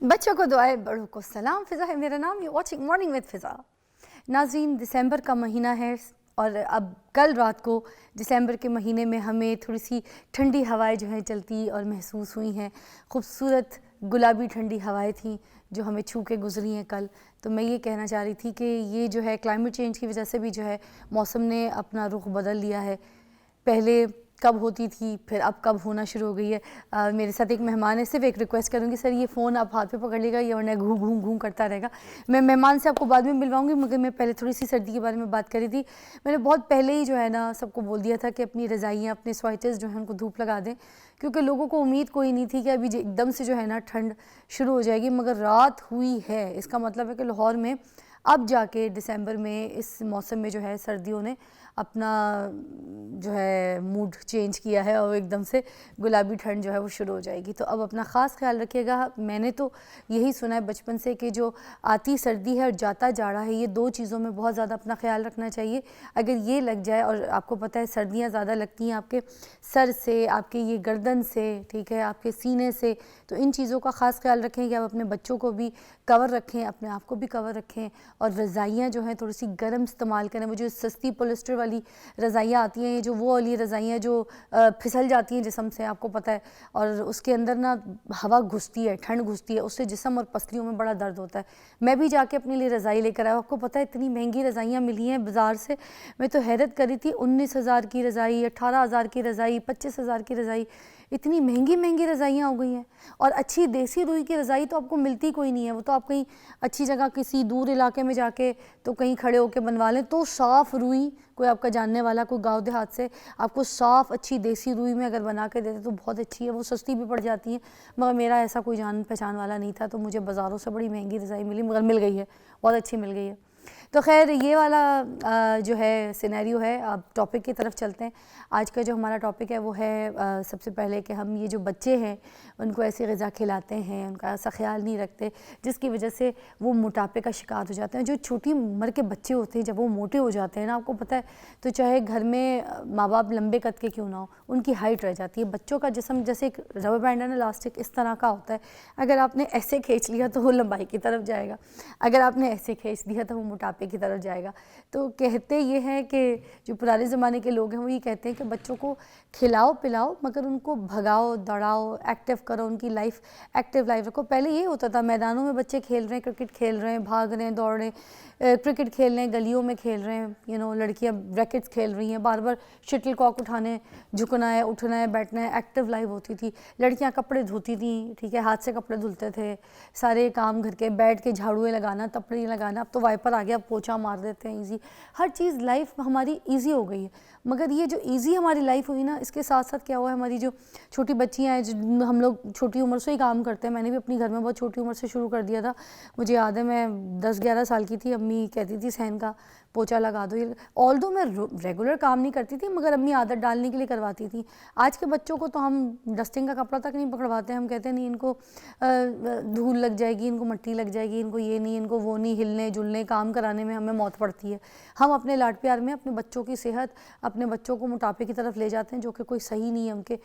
बच्चों को दुआएं, बड़ों को सलाम। फ़िज़ा है मेरा नाम, यू वॉचिंग मॉर्निंग विद फ़िज़ा। नाज़रीन, दिसंबर का महीना है और अब कल रात को दिसंबर के महीने में हमें थोड़ी सी ठंडी हवाएं जो हैं चलती और महसूस हुई हैं। खूबसूरत गुलाबी ठंडी हवाएं थीं जो हमें छू के गुजरी हैं कल। तो मैं ये कहना चाह रही थी कि ये जो है क्लाइमेट चेंज की वजह से भी जो है मौसम ने अपना रुख बदल लिया है। पहले कब होती थी, फिर अब कब होना शुरू हो गई है। मेरे साथ एक मेहमान है, सिर्फ एक रिक्वेस्ट करूँगी, सर ये फ़ोन आप हाथ पे पकड़ लेगा, ये वरना घूं घूं घूं करता रहेगा। मैं मेहमान से आपको बाद में मिलवाऊंगी, मगर मैं पहले थोड़ी सी सर्दी के बारे में बात करी थी। मैंने बहुत पहले ही जो है ना सबको बोल दिया था कि अपनी रज़ाइयाँ, अपने स्वेटर्स जो हैं उनको धूप लगा दें, क्योंकि लोगों को उम्मीद कोई नहीं थी कि अभी एकदम से जो है ना ठंड शुरू हो जाएगी, मगर रात हुई है। इसका मतलब है कि लाहौर में अब जाके दिसंबर में इस मौसम में जो है सर्दियों ने अपना जो है मूड चेंज किया है और एकदम से गुलाबी ठंड जो है वो शुरू हो जाएगी। तो अब अपना ख़ास ख्याल रखिएगा। मैंने तो यही सुना है बचपन से कि जो आती सर्दी है और जाता जाड़ा है, ये दो चीज़ों में बहुत ज़्यादा अपना ख्याल रखना चाहिए। अगर ये लग जाए, और आपको पता है सर्दियाँ ज़्यादा लगती हैं आपके सर से, आपके ये गर्दन से, ठीक है, आपके सीने से, तो इन चीज़ों का ख़ास ख्याल रखें कि आप अपने बच्चों को भी कवर रखें, अपने आप को भी कवर रखें, और रज़ाइयाँ जो हैं थोड़ी सी गर्म इस्तेमाल करें। वो जो सस्ती पॉलिस्टर वाली रज़ाइयाँ आती हैं, ये जो वो वाली रज़ाइयाँ जो फिसल जाती हैं जिस्म से, आपको पता है, और उसके अंदर ना हवा घुसती है, ठंड घुसती है, उससे जिस्म और पसलियों में बड़ा दर्द होता है। मैं भी जाके अपने लिए रज़ाई लेकर आया। आपको पता है इतनी महंगी रज़ाइयाँ मिली हैं बाज़ार से, मैं तो हैरत करी थी। 19,000 की रज़ाई, 18,000 की रज़ाई, 25,000 की रज़ाई, इतनी महंगी महंगी रज़ाइयाँ हो गई हैं। और अच्छी देसी रुई की रज़ाई तो आपको मिलती कोई नहीं है। वो तो आप कहीं अच्छी जगह किसी दूर इलाके में जाके तो कहीं खड़े होकर बनवा लें, तो साफ़ रुई कोई आपका जानने वाला, कोई गांव देहात से आपको साफ़ अच्छी देसी रुई में अगर बना के देते तो बहुत अच्छी है। वो सस्ती भी पड़ जाती है, मगर मेरा ऐसा कोई जान पहचान वाला नहीं था, तो मुझे बाज़ारों से बड़ी महंगी रज़ाई मिली, मगर मिल गई है, बहुत अच्छी मिल गई है। तो खैर ये वाला जो है सिनेरियो है। अब टॉपिक की तरफ चलते हैं। आज का जो हमारा टॉपिक है वो है सबसे पहले कि हम ये जो बच्चे हैं उनको ऐसी ग़िज़ा खिलाते हैं, उनका ऐसा ख्याल नहीं रखते जिसकी वजह से वो मोटापे का शिकार हो जाते हैं। जो छोटी उम्र के बच्चे होते हैं जब वो मोटे हो जाते हैं ना, आपको पता है, तो चाहे घर में माँ बाप लंबे कद के क्यों ना हो, उनकी हाइट रह जाती है। बच्चों का जिस्म जैसे एक रबर बैंड है ना, इलास्टिक, इस तरह का होता है। अगर आपने ऐसे खींच लिया तो वो लंबाई की तरफ जाएगा, अगर आपने ऐसे खींच दिया तो वो मोटापे की तरफ जाएगा। तो कहते ये हैं कि जो पुराने ज़माने के लोग हैं वो ये कहते हैं कि बच्चों को खिलाओ पिलाओ, मगर उनको भगाओ दौड़ाओ, एक्टिव करो, उनकी लाइफ एक्टिव लाइफ रखो। पहले ये होता था, मैदानों में बच्चे खेल रहे हैं, क्रिकेट खेल रहे हैं, भाग रहे हैं, दौड़ रहे हैं, क्रिकेट खेल रहे हैं, गलियों में खेल रहे हैं, लड़कियां रैकेट्स खेल रही हैं, बार बार शटल कॉक उठाने, झुकना है, उठना है, बैठना है, एक्टिव लाइफ होती थी। लड़कियां कपड़े धोती थी, ठीक है, हाथ से कपड़े धुलते थे, सारे काम घर के, बैठ के झाड़ुए लगाना, तपड़ी लगाना। अब तो वाइपर आ गया, पोछा मार देते हैं, ईजी, हर चीज़ लाइफ हमारी ईजी हो गई है। मगर ये जो ईजी हमारी लाइफ हुई ना, इसके साथ साथ क्या हुआ है, हमारी जो छोटी बच्चियाँ हैं, जो हम लोग छोटी उम्र से ही काम करते हैं। मैंने भी अपनी घर में बहुत छोटी उम्र से शुरू कर दिया था। मुझे याद है मैं 10-11 साल की थी, अम्मी कहती थी सहन का पोछा लगा दो। ये ऑल्दो मैं रेगुलर काम नहीं करती थी, मगर अम्मी आदत डालने के लिए करवाती थी। आज के बच्चों को तो हम डस्टिंग का कपड़ा तक नहीं पकड़वाते हैं। हम कहते हैं नहीं, इनको धूल लग जाएगी, इनको मिट्टी लग जाएगी, इनको ये नहीं, इनको वो नहीं, हिलने जुलने काम कराने में हमें मौत पड़ती है। हम अपने लाड प्यार में अपने बच्चों की सेहत, अपने बच्चों को मोटापे की तरफ ले जाते हैं, जो कि कोई सही नहीं है उनके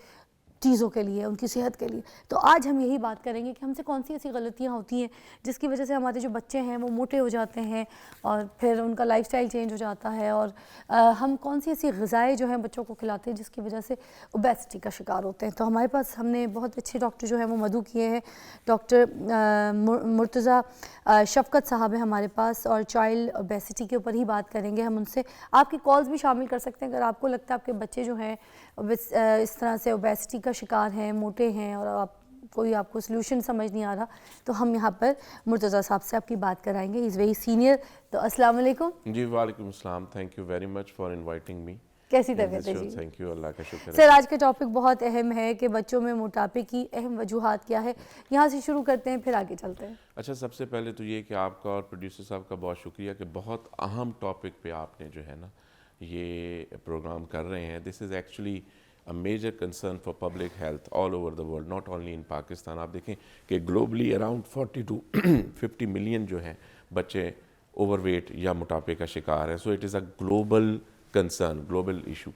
चीज़ों के लिए, उनकी सेहत के लिए। तो आज हम यही बात करेंगे कि हमसे कौन सी ऐसी गलतियाँ होती हैं जिसकी वजह से हमारे जो बच्चे हैं वो मोटे हो जाते हैं और फिर उनका लाइफस्टाइल चेंज हो जाता है, और हम कौन सी ऐसी ग़िज़ाएँ जो हैं बच्चों को खिलाते हैं जिसकी वजह से ओबेसिटी का शिकार होते हैं। तो हमारे पास हमने बहुत अच्छे डॉक्टर जो है वो मदऊ किए हैं। डॉक्टर मुर्तज़ा शफ़क़त साहब हैं हमारे पास, और चाइल्ड ओबेसिटी के ऊपर ही बात करेंगे हम उनसे। आपकी कॉल्स भी शामिल कर सकते हैं अगर आपको लगता है आपके बच्चे जो हैं इस तरह से ओबेसिटी का शिकार हैं, मोटे हैं, और कोई आपको सोल्यूशन समझ नहीं आ रहा, तो हम यहाँ पर मुर्तज़ा साहब से आपकी बात कराएंगे। Is very senior. तो अस्सलाम वालेकुम। जी वालेकुम अस्सलाम, thank you very much for inviting me. कैसी तबीयत है जी? थैंक यू, अल्लाह का शुक्र है। सर, आज का टॉपिक बहुत अहम है कि बच्चों में मोटापे की अहम वजूहात क्या है। यहाँ से शुरू करते हैं, फिर आगे चलते हैं। अच्छा, सबसे पहले तो ये कि आपका और प्रोड्यूसर साहब का बहुत शुक्रिया कि बहुत अहम टॉपिक पे आपने जो है ना ये प्रोग्राम कर रहे हैं। This is actually a major concern for public health all over the world, not only in Pakistan. आप देखें कि ग्लोबली अराउंड 40 to 50 मिलियन जो हैं बच्चे ओवरवेट या मोटापे का शिकार है। So it is a global concern, global issue.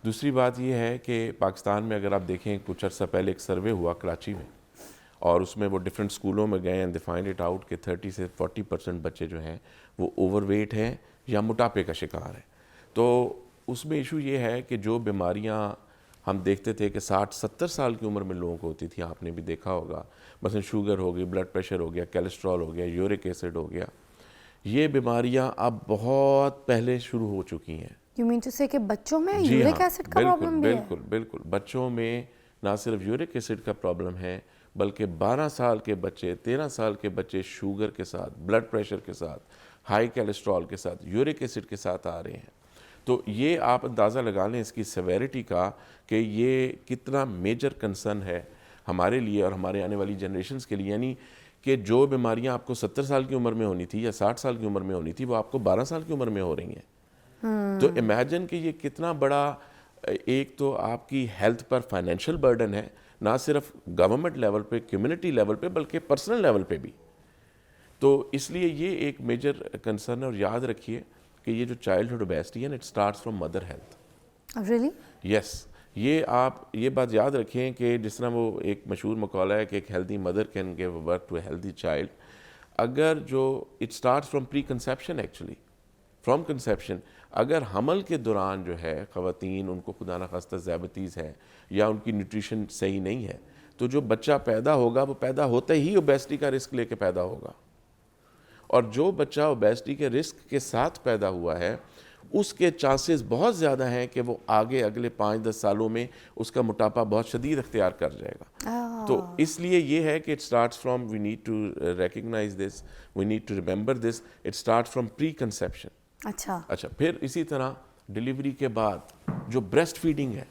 दूसरी बात यह है कि पाकिस्तान में अगर आप देखें, कुछ अर्सा पहले एक सर्वे हुआ कराची में, और उसमें वो डिफरेंट स्कूलों में गए and they find it out कि 30 से 40% बच्चे जो हैं वो ओवरवेट हैं या मोटापे का शिकार है। तो उसमें इशू ये है कि जो बीमारियां हम देखते थे कि 60-70 साल की उम्र में लोगों को होती थी, आपने भी देखा होगा, मसलन शुगर हो गई, ब्लड प्रेशर हो गया, कोलेस्ट्रॉल हो गया, यूरिक एसिड हो गया, ये बीमारियां अब बहुत पहले शुरू हो चुकी हैं। यू मीन टू से कि बच्चों में जी यूरिक हाँ, एसिड का बिल्कुल प्रॉब्लम भी है? बिल्कुल बिल्कुल। बच्चों में ना सिर्फ यूरिक एसिड का प्रॉब्लम है, बल्कि 12 साल के बच्चे, 13 साल के बच्चे शुगर के साथ, ब्लड प्रेशर के साथ, हाई कोलेस्ट्रॉल के साथ, यूरिक एसिड के साथ आ रहे हैं। तो ये आप अंदाज़ा लगा लें इसकी सेवेरिटी का कि ये कितना मेजर कंसर्न है हमारे लिए और हमारे आने वाली जनरेशन्स के लिए। यानी कि जो बीमारियां आपको 70 साल की उम्र में होनी थी या 60 साल की उम्र में होनी थी, वो आपको 12 साल की उम्र में हो रही हैं। तो इमेजिन कि ये कितना बड़ा एक तो आपकी हेल्थ पर फाइनेंशियल बर्डन है, ना सिर्फ गवर्नमेंट लेवल पे, कम्युनिटी लेवल पे, बल्कि पर्सनल लेवल पे भी। तो इसलिए ये एक मेजर कंसर्न है। और याद रखिए कि ये जो चाइल्डहुड ओबेसिटी है, it starts from mother health. Really? Yes, ये आप ये बात याद रखें कि जिस तरह वो एक मशहूर मकाला है कि एक healthy mother can give birth to a healthy child. अगर जो it starts from pre conception, actually from conception. अगर हमल के दौरान जो है ख़वातीन, उनको खुदा न खास्ता ज़ियाबतीज़ है या उनकी न्यूट्रिशन सही नहीं है, तो जो बच्चा पैदा होगा वो पैदा होते ही ओबेसिटी का रिस्क लेके पैदा होगा। और जो बच्चा ओबेसिटी के रिस्क के साथ पैदा हुआ है, उसके चांसेस बहुत ज़्यादा हैं कि वो आगे अगले 5-10 सालों में उसका मोटापा बहुत शदीद अख्तियार कर जाएगा। तो इसलिए ये है कि it starts from, we need to recognise this, we need to remember this, it starts from pre conception. अच्छा, फिर इसी तरह डिलीवरी के बाद जो ब्रेस्ट फीडिंग है,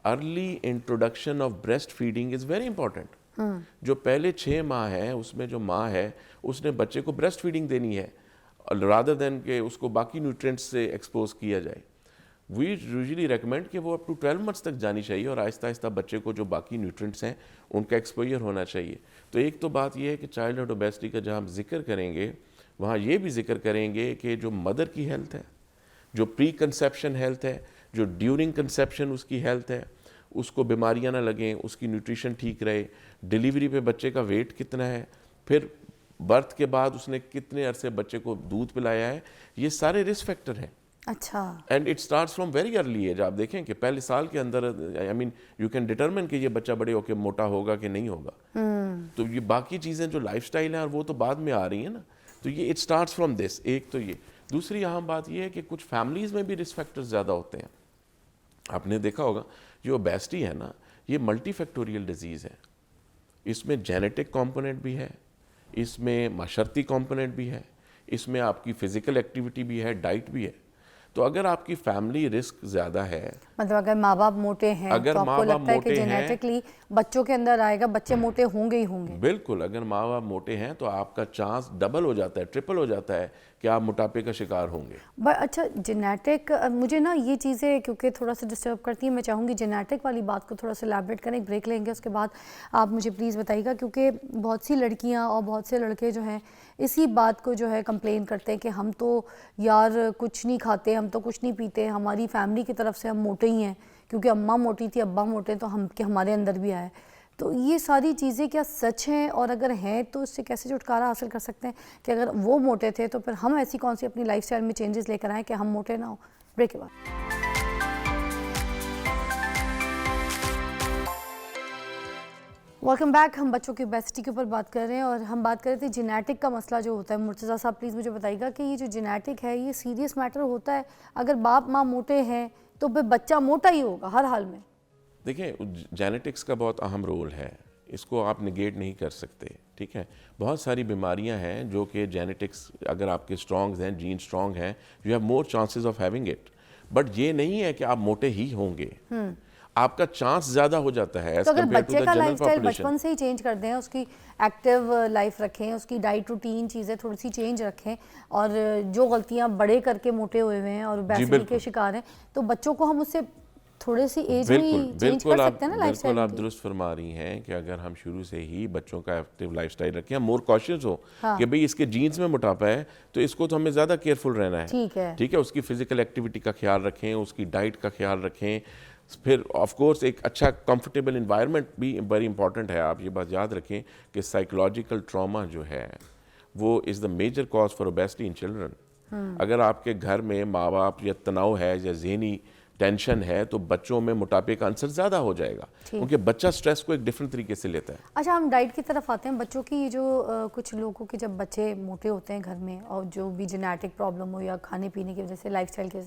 early introduction of breast feeding is very important. जो पहले 6 माह है उसमें जो माँ है उसने बच्चे को ब्रेस्ट फीडिंग देनी है, रादर देन कि उसको बाकी न्यूट्रिएंट्स से एक्सपोज किया जाए। वी यूजुअली रेकमेंड कि वो अप टू 12 मंथ्स तक जानी चाहिए और आहिस्ता आहिस्ता बच्चे को जो बाकी न्यूट्रिएंट्स हैं उनका एक्सपोजर होना चाहिए। तो एक तो बात यह है कि चाइल्डहुड ओबेसिटी का जहाँ हम जिक्र करेंगे वहाँ ये भी जिक्र करेंगे कि जो मदर की हेल्थ है, जो प्री कंसेप्शन हेल्थ है, जो ड्यूरिंग कंसेप्शन उसकी हेल्थ है, उसको बीमारियां ना लगें, उसकी न्यूट्रिशन ठीक रहे, डिलीवरी पे बच्चे का वेट कितना है, फिर बर्थ के बाद उसने कितने अरसे बच्चे को दूध पिलाया है, ये सारे रिस्क फैक्टर हैं। अच्छा। And it starts from very early age. आप देखें कि पहले साल के अंदर I mean you can determine कि ये बच्चा बड़े होकर मोटा होगा कि नहीं होगा। तो ये बाकी चीज़ें जो लाइफस्टाइल हैं और वो तो बाद में आ रही हैं ना, तो ये इट स्टार्ट्स फ्रॉम दिस। एक तो ये, दूसरी अहम बात ये है कि कुछ फैमिलीज़ में भी रिस्क फैक्टर्स ज़्यादा होते हैं। आपने देखा होगा जो ओबेसिटी है ना, ये मल्टीफैक्टोरियल डिजीज़ है। इसमें जेनेटिक कंपोनेंट भी है, इसमें माशरती कंपोनेंट भी है, इसमें आपकी फ़िज़िकल एक्टिविटी भी है, डाइट भी है। तो अगर आपकी फैमिली रिस्क ज़्यादा है, मतलब अगर माँ बाप मोटे हैं अगर तो आपको माँ बाप लगता है कि मोटे हैं, जेनेटिकली बच्चों के अंदर आएगा, बच्चे मोटे होंगे ही होंगे। बिल्कुल, अगर माँ बाप मोटे हैं तो आपका चांस डबल हो जाता है, ट्रिपल हो जाता है कि आप मोटापे का शिकार होंगे। बट अच्छा, जेनेटिक, मुझे ना ये चीज़ें क्योंकि थोड़ा सा डिस्टर्ब करती हैं, मैं चाहूँगी जेनेटिक वाली बात को थोड़ा सा एलैबोरेट करें। एक ब्रेक लेंगे, उसके बाद आप मुझे प्लीज़ बताइएगा, क्योंकि बहुत सी लड़कियाँ और बहुत से लड़के जो हैं इसी बात को जो है कंप्लेन करते हैं कि हम तो यार कुछ नहीं खाते, हम तो कुछ नहीं पीते, हमारी फैमिली की तरफ से हम मोटे ही हैं, क्योंकि अम्मा मोटी थी, अब्बा मोटे, तो हम कि हमारे अंदर भी आए। तो ये सारी चीज़ें क्या सच हैं, और अगर हैं तो इससे कैसे छुटकारा हासिल कर सकते हैं कि अगर वो मोटे थे तो फिर हम ऐसी कौन सी अपनी लाइफस्टाइल में चेंजेस लेकर आएँ कि हम मोटे ना हो। ब्रेक के बाद वेलकम बैक। हम बच्चों की ओबेसिटी के ऊपर बात कर रहे हैं और हम बात कर रहे थे जेनेटिक का मसला जो होता है। मुर्तज़ा साहब प्लीज़ मुझे बताइएगा कि ये जो जेनेटिक है ये सीरियस मैटर होता है? अगर बाप माँ मोटे हैं तो फिर बच्चा मोटा ही होगा हर हाल में? देखिए, जेनेटिक्स का बहुत अहम रोल है, इसको आप निगेट नहीं कर सकते। ठीक है, बहुत सारी बीमारियां हैं जो कि जेनेटिक्स, अगर आपके स्ट्रॉन्ग हैं, जीन स्ट्रॉन्ग हैं, you have more chances of having it. But ये नहीं है कि आप मोटे ही होंगे, आपका चांस ज़्यादा हो जाता है एज तो अगर कम्पेयर टू बच्चे द का जनरल लाइफस्टाइल पॉपुलेशन। बचपन से ही चेंज कर दें, उसकी एक्टिव लाइफ रखें, उसकी डाइट रूटीन चीज़ें थोड़ी सी चेंज रखें, और जो गलतियां बड़े करके मोटे हुए हुए हैं और ओबेसिटी के शिकार हैं, तो बच्चों को हम उससे थोड़े सी एज में चेंज कर सकते हैं ना लाइफस्टाइल। बिल्कुल, आप दुरुस्त फरमा रही हैं कि अगर हम शुरू से ही बच्चों का एक्टिव लाइफस्टाइल रखें, हम मोर कॉशियस हो कि भाई इसके जीन्स में मोटापा है तो इसको तो हमें ज़्यादा केयरफुल रहना है। ठीक है, उसकी फिजिकल एक्टिविटी का ख्याल रखें, उसकी डाइट का ख्याल रखें, फिर ऑफ कोर्स एक अच्छा कंफर्टेबल इन्वायरमेंट भी वेरी इंपॉर्टेंट है। आप ये बात याद रखें कि साइकोलॉजिकल ट्रॉमा जो है वो is the major cause for obesity in children. अगर आपके घर में माँ बाप या तनाव है या ज़हनी टेंशन है तो बच्चों में मोटापे का आंसर ज़्यादा हो जाएगा, क्योंकि बच्चा स्ट्रेस को एक डिफरेंट तरीके से लेता है। अच्छा, हम डाइट की तरफ आते हैं। बच्चों की जो कुछ लोगों के जब बच्चे मोटे होते हैं घर में, और जो भी जेनेटिक प्रॉब्लम हो या खाने पीने की वजह से, लाइफस्टाइल के,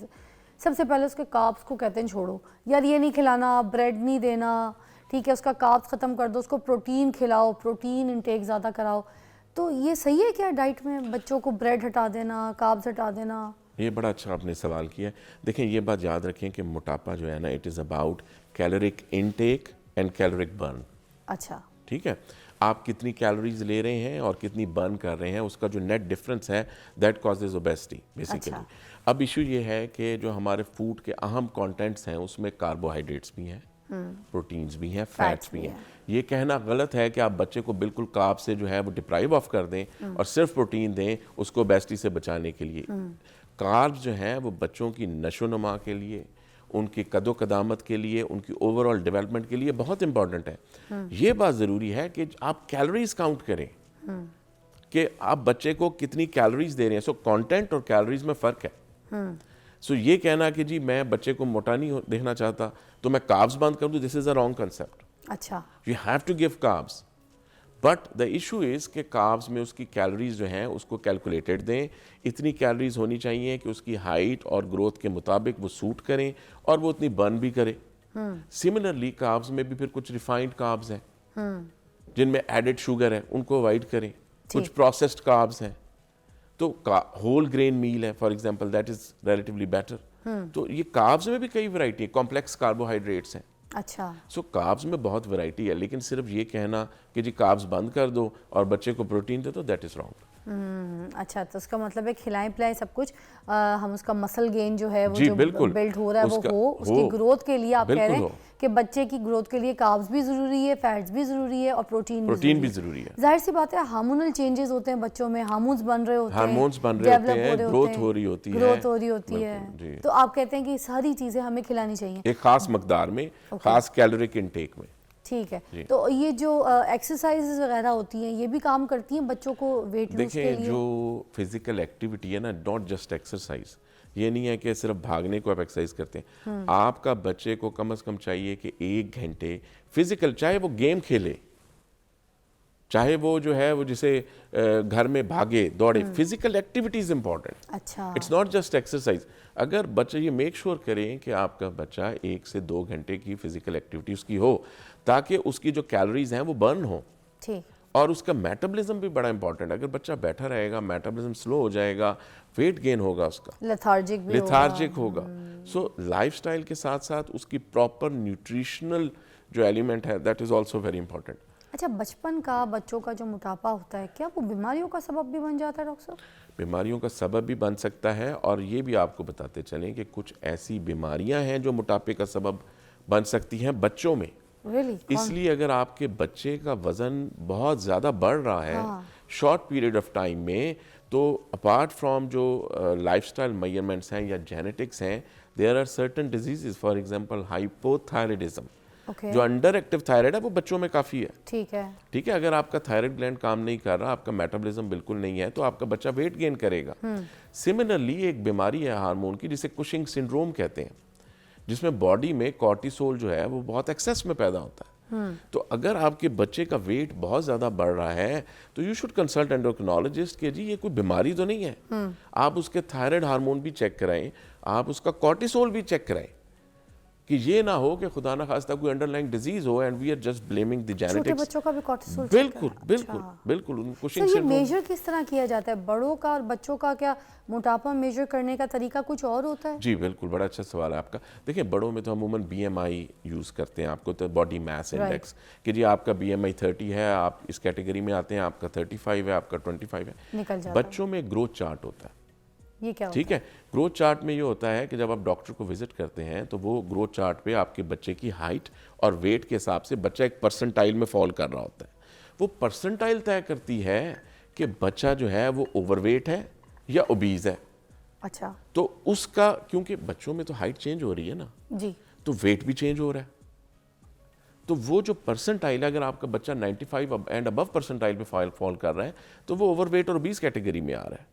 सबसे पहले उसके कार्ब्स को कहते हैं छोड़ो यार, ये नहीं खिलाना, ब्रेड नहीं देना, ठीक है, उसका कार्ब्स ख़त्म कर दो, उसको प्रोटीन खिलाओ, प्रोटीन इंटेक ज़्यादा कराओ। तो ये सही है क्या डाइट में बच्चों को ब्रेड हटा देना, कार्ब्स हटा देना? ये बड़ा अच्छा आपने सवाल किया। देखें, ये बात याद रखें कि मोटापा जो है ना, it is about caloric intake and caloric burn. अच्छा, ठीक है, आप कितनी कैलोरीज ले रहे हैं और कितनी बर्न कर रहे हैं, उसका जो नेट डिफरेंस है दैट कॉजेज ओबेसिटी बेसिकली। अच्छा। अब इशू ये है कि जो हमारे फूड के अहम कंटेंट्स हैं उसमें कार्बोहाइड्रेट्स भी हैं, प्रोटीन्स भी हैं, फैट्स भी हैं। ये कहना गलत है कि आप बच्चे को बिल्कुल कार्ब से जो है वो डिप्राइव ऑफ कर दें और सिर्फ प्रोटीन दें उसको ओबेसिटी से बचाने के लिए। कार्ब्स जो हैं वो बच्चों की नशोनुमा के लिए, उनकी कदो कदामत के लिए, उनकी ओवरऑल डेवलपमेंट के लिए बहुत इंपॉर्टेंट है। ये बात ज़रूरी है कि आप कैलोरीज काउंट करें कि आप बच्चे को कितनी कैलोरीज दे रहे हैं। सो कंटेंट और कैलोरीज में फ़र्क है। सो ये कहना कि जी मैं बच्चे को मोटा नहीं देखना चाहता तो मैं कार्ब्स बंद कर दूं, this is a wrong concept. अच्छा, you have to give carbs, but the issue is कि कार्ब्स में उसकी कैलोरीज जो हैं उसको कैलकुलेटेड दें। इतनी कैलोरीज होनी चाहिए कि उसकी हाइट और ग्रोथ के मुताबिक वो सूट करें और वो उतनी बर्न भी करे। सिमिलरली कार्ब्स में भी फिर कुछ रिफाइंड कार्ब्स हैं जिनमें एडेड शुगर है, उनको अवॉइड करें। कुछ प्रोसेस्ड कार्ब्स हैं, तो होल ग्रेन मील है for example, that is relatively better. तो ये कार्ब्स में भी कई वैरायटी है, कॉम्प्लेक्स कार्बोहाइड्रेट्स हैं। अच्छा, सो कार्ब्स में बहुत वैरायटी है, लेकिन सिर्फ ये कहना कि जी कार्ब्स बंद कर दो और बच्चे को प्रोटीन दे दो, दैट इज रॉन्ग। अच्छा, तो उसका मतलब है खिलाएं पिलाएं सब कुछ, हम उसका मसल गेन जो है वो जी, जो बिल्कुल। बिल्ड हो रहा है वो उसका- हो, उसकी हो। ग्रोथ के लिए आप कह बिल्कुल रहे हो। हैं कि बच्चे की ग्रोथ के लिए कार्ब्स भी ज़रूरी है, फैट्स भी ज़रूरी है और प्रोटीन भी ज़रूरी है। जाहिर सी बात है, हार्मोनल चेंजेस होते हैं बच्चों में, हार्मोन्स बन रहे होते हैं, हार्मोन्स बन रहे होते develop हैं, रहे ग्रोथ होते हैं, हो रही होती है, ग्रोथ हो रही होती बिल्कुल, जी। है। तो आप कहते हैं कि सारी चीज़ें हमें खिलानी चाहिए एक खास मकदार में, खास कैलोरिक इनटेक में। ठीक है। तो ये जो एक्सरसाइजेज वगैरह होती हैं ये भी काम करती हैं बच्चों को वेट लूज के देखिए, लिए? जो फिजिकल एक्टिविटी है ना, नॉट जस्ट एक्सरसाइज, ये नहीं है कि सिर्फ भागने को आप एक्सरसाइज करते हैं। आपका बच्चे को कम से कम चाहिए कि 1 घंटे फिजिकल, चाहे वो गेम खेले, चाहे वो जो है वो जिसे घर में भागे दौड़े, फिजिकल एक्टिविटी इज इंपॉर्टेंट। अच्छा, इट्स नॉट जस्ट एक्सरसाइज। अगर बच्चे, ये मेक श्योर करें कि आपका बच्चा 1 से 2 घंटे की फिजिकल एक्टिविटी उसकी हो, ताकि उसकी जो कैलोरीज हैं वो बर्न हो ठीक, और उसका मेटाबॉलिज्म भी बड़ा इंपॉर्टेंट है। अगर बच्चा बैठा रहेगा, मेटाबॉलिज्म स्लो हो जाएगा, वेट गेन होगा, उसका लेथार्जिक भी लेथार्जिक होगा। सो लाइफस्टाइल के साथ साथ उसकी प्रॉपर न्यूट्रिशनल जो एलिमेंट है that is also very important. अच्छा, बचपन का बच्चों का जो मोटापा होता है क्या वो बीमारियों का सबब भी बन जाता है डॉक्टर साहब? बीमारियों का सबब भी बन सकता है, और ये भी आपको बताते चलें कि कुछ ऐसी बीमारियां हैं जो मोटापे का सबब बन सकती हैं बच्चों में। Really? इसलिए अगर आपके बच्चे का वज़न बहुत ज़्यादा बढ़ रहा है शॉर्ट पीरियड ऑफ टाइम में, तो अपार्ट फ्रॉम जो लाइफस्टाइल मेजरमेंट्स हैं या जेनेटिक्स हैं, there are certain diseases, for example hypothyroidism. Okay. जो अंडर एक्टिव थायराइड है वो बच्चों में काफ़ी है। ठीक है, ठीक है, अगर आपका थायराइड ग्लैंड काम नहीं कर रहा, आपका मेटाबॉलिज्म बिल्कुल नहीं है, तो आपका बच्चा वेट गेन करेगा। सिमिलरली एक बीमारी है हार्मोन की जिसे कुशिंग सिंड्रोम कहते हैं, जिसमें बॉडी में कॉर्टिसोल जो है वो बहुत एक्सेस में पैदा होता है। तो अगर आपके बच्चे का वेट बहुत ज़्यादा बढ़ रहा है तो यू शुड कंसल्ट एंडोक्रिनोलॉजिस्ट कि जी ये कोई बीमारी तो नहीं है। आप उसके थायराइड हार्मोन भी चेक कराएं, आप उसका कॉर्टिसोल भी चेक कराएं, कि ये ना हो कि खुदा ना खास्ता कोई अंडरलाइंग डिजीज हो and we are just blaming the छोटे जेनेटिक्स। बच्चों का भी कॉर्टिसोल? बिल्कुल बिल्कुल बिल्कुल। सर, कुशिंग ये सिंड्रोम मेजर किस तरह किया जाता है बड़ों का और बच्चों का? क्या मोटापा मेजर करने का तरीका कुछ और होता है? जी बिल्कुल, बड़ा अच्छा सवाल है आपका। देखिए, बड़ों में तो अमूमन BMI यूज़ करते हैं, आपको तो बॉडी मास इंडेक्स, कि जी आपका BMI 30 है, आप इस कैटेगरी में आते हैं, आपका 35 है, आपका 25 है। निकल जाता है। बच्चों में ग्रोथ चार्ट होता है। ये क्या ठीक है, ग्रोथ चार्ट में ये होता है कि जब आप डॉक्टर को विजिट करते हैं तो वो ग्रोथ चार्ट पे आपके बच्चे की हाइट और वेट के हिसाब से बच्चा एक परसेंटाइल में फॉल कर रहा होता है। वो परसेंटाइल तय करती है कि बच्चा जो है वो ओवरवेट है या ओबीज है। अच्छा तो उसका, क्योंकि बच्चों में तो हाइट चेंज हो रही है ना, जी, तो वेट भी चेंज हो रहा है। तो वो जो परसेंटाइल है, अगर आपका बच्चा 95 एंड अबव परसेंटाइल पे फॉल कर रहा है तो वो ओवरवेट और ओबीस कैटेगरी में आ रहा है।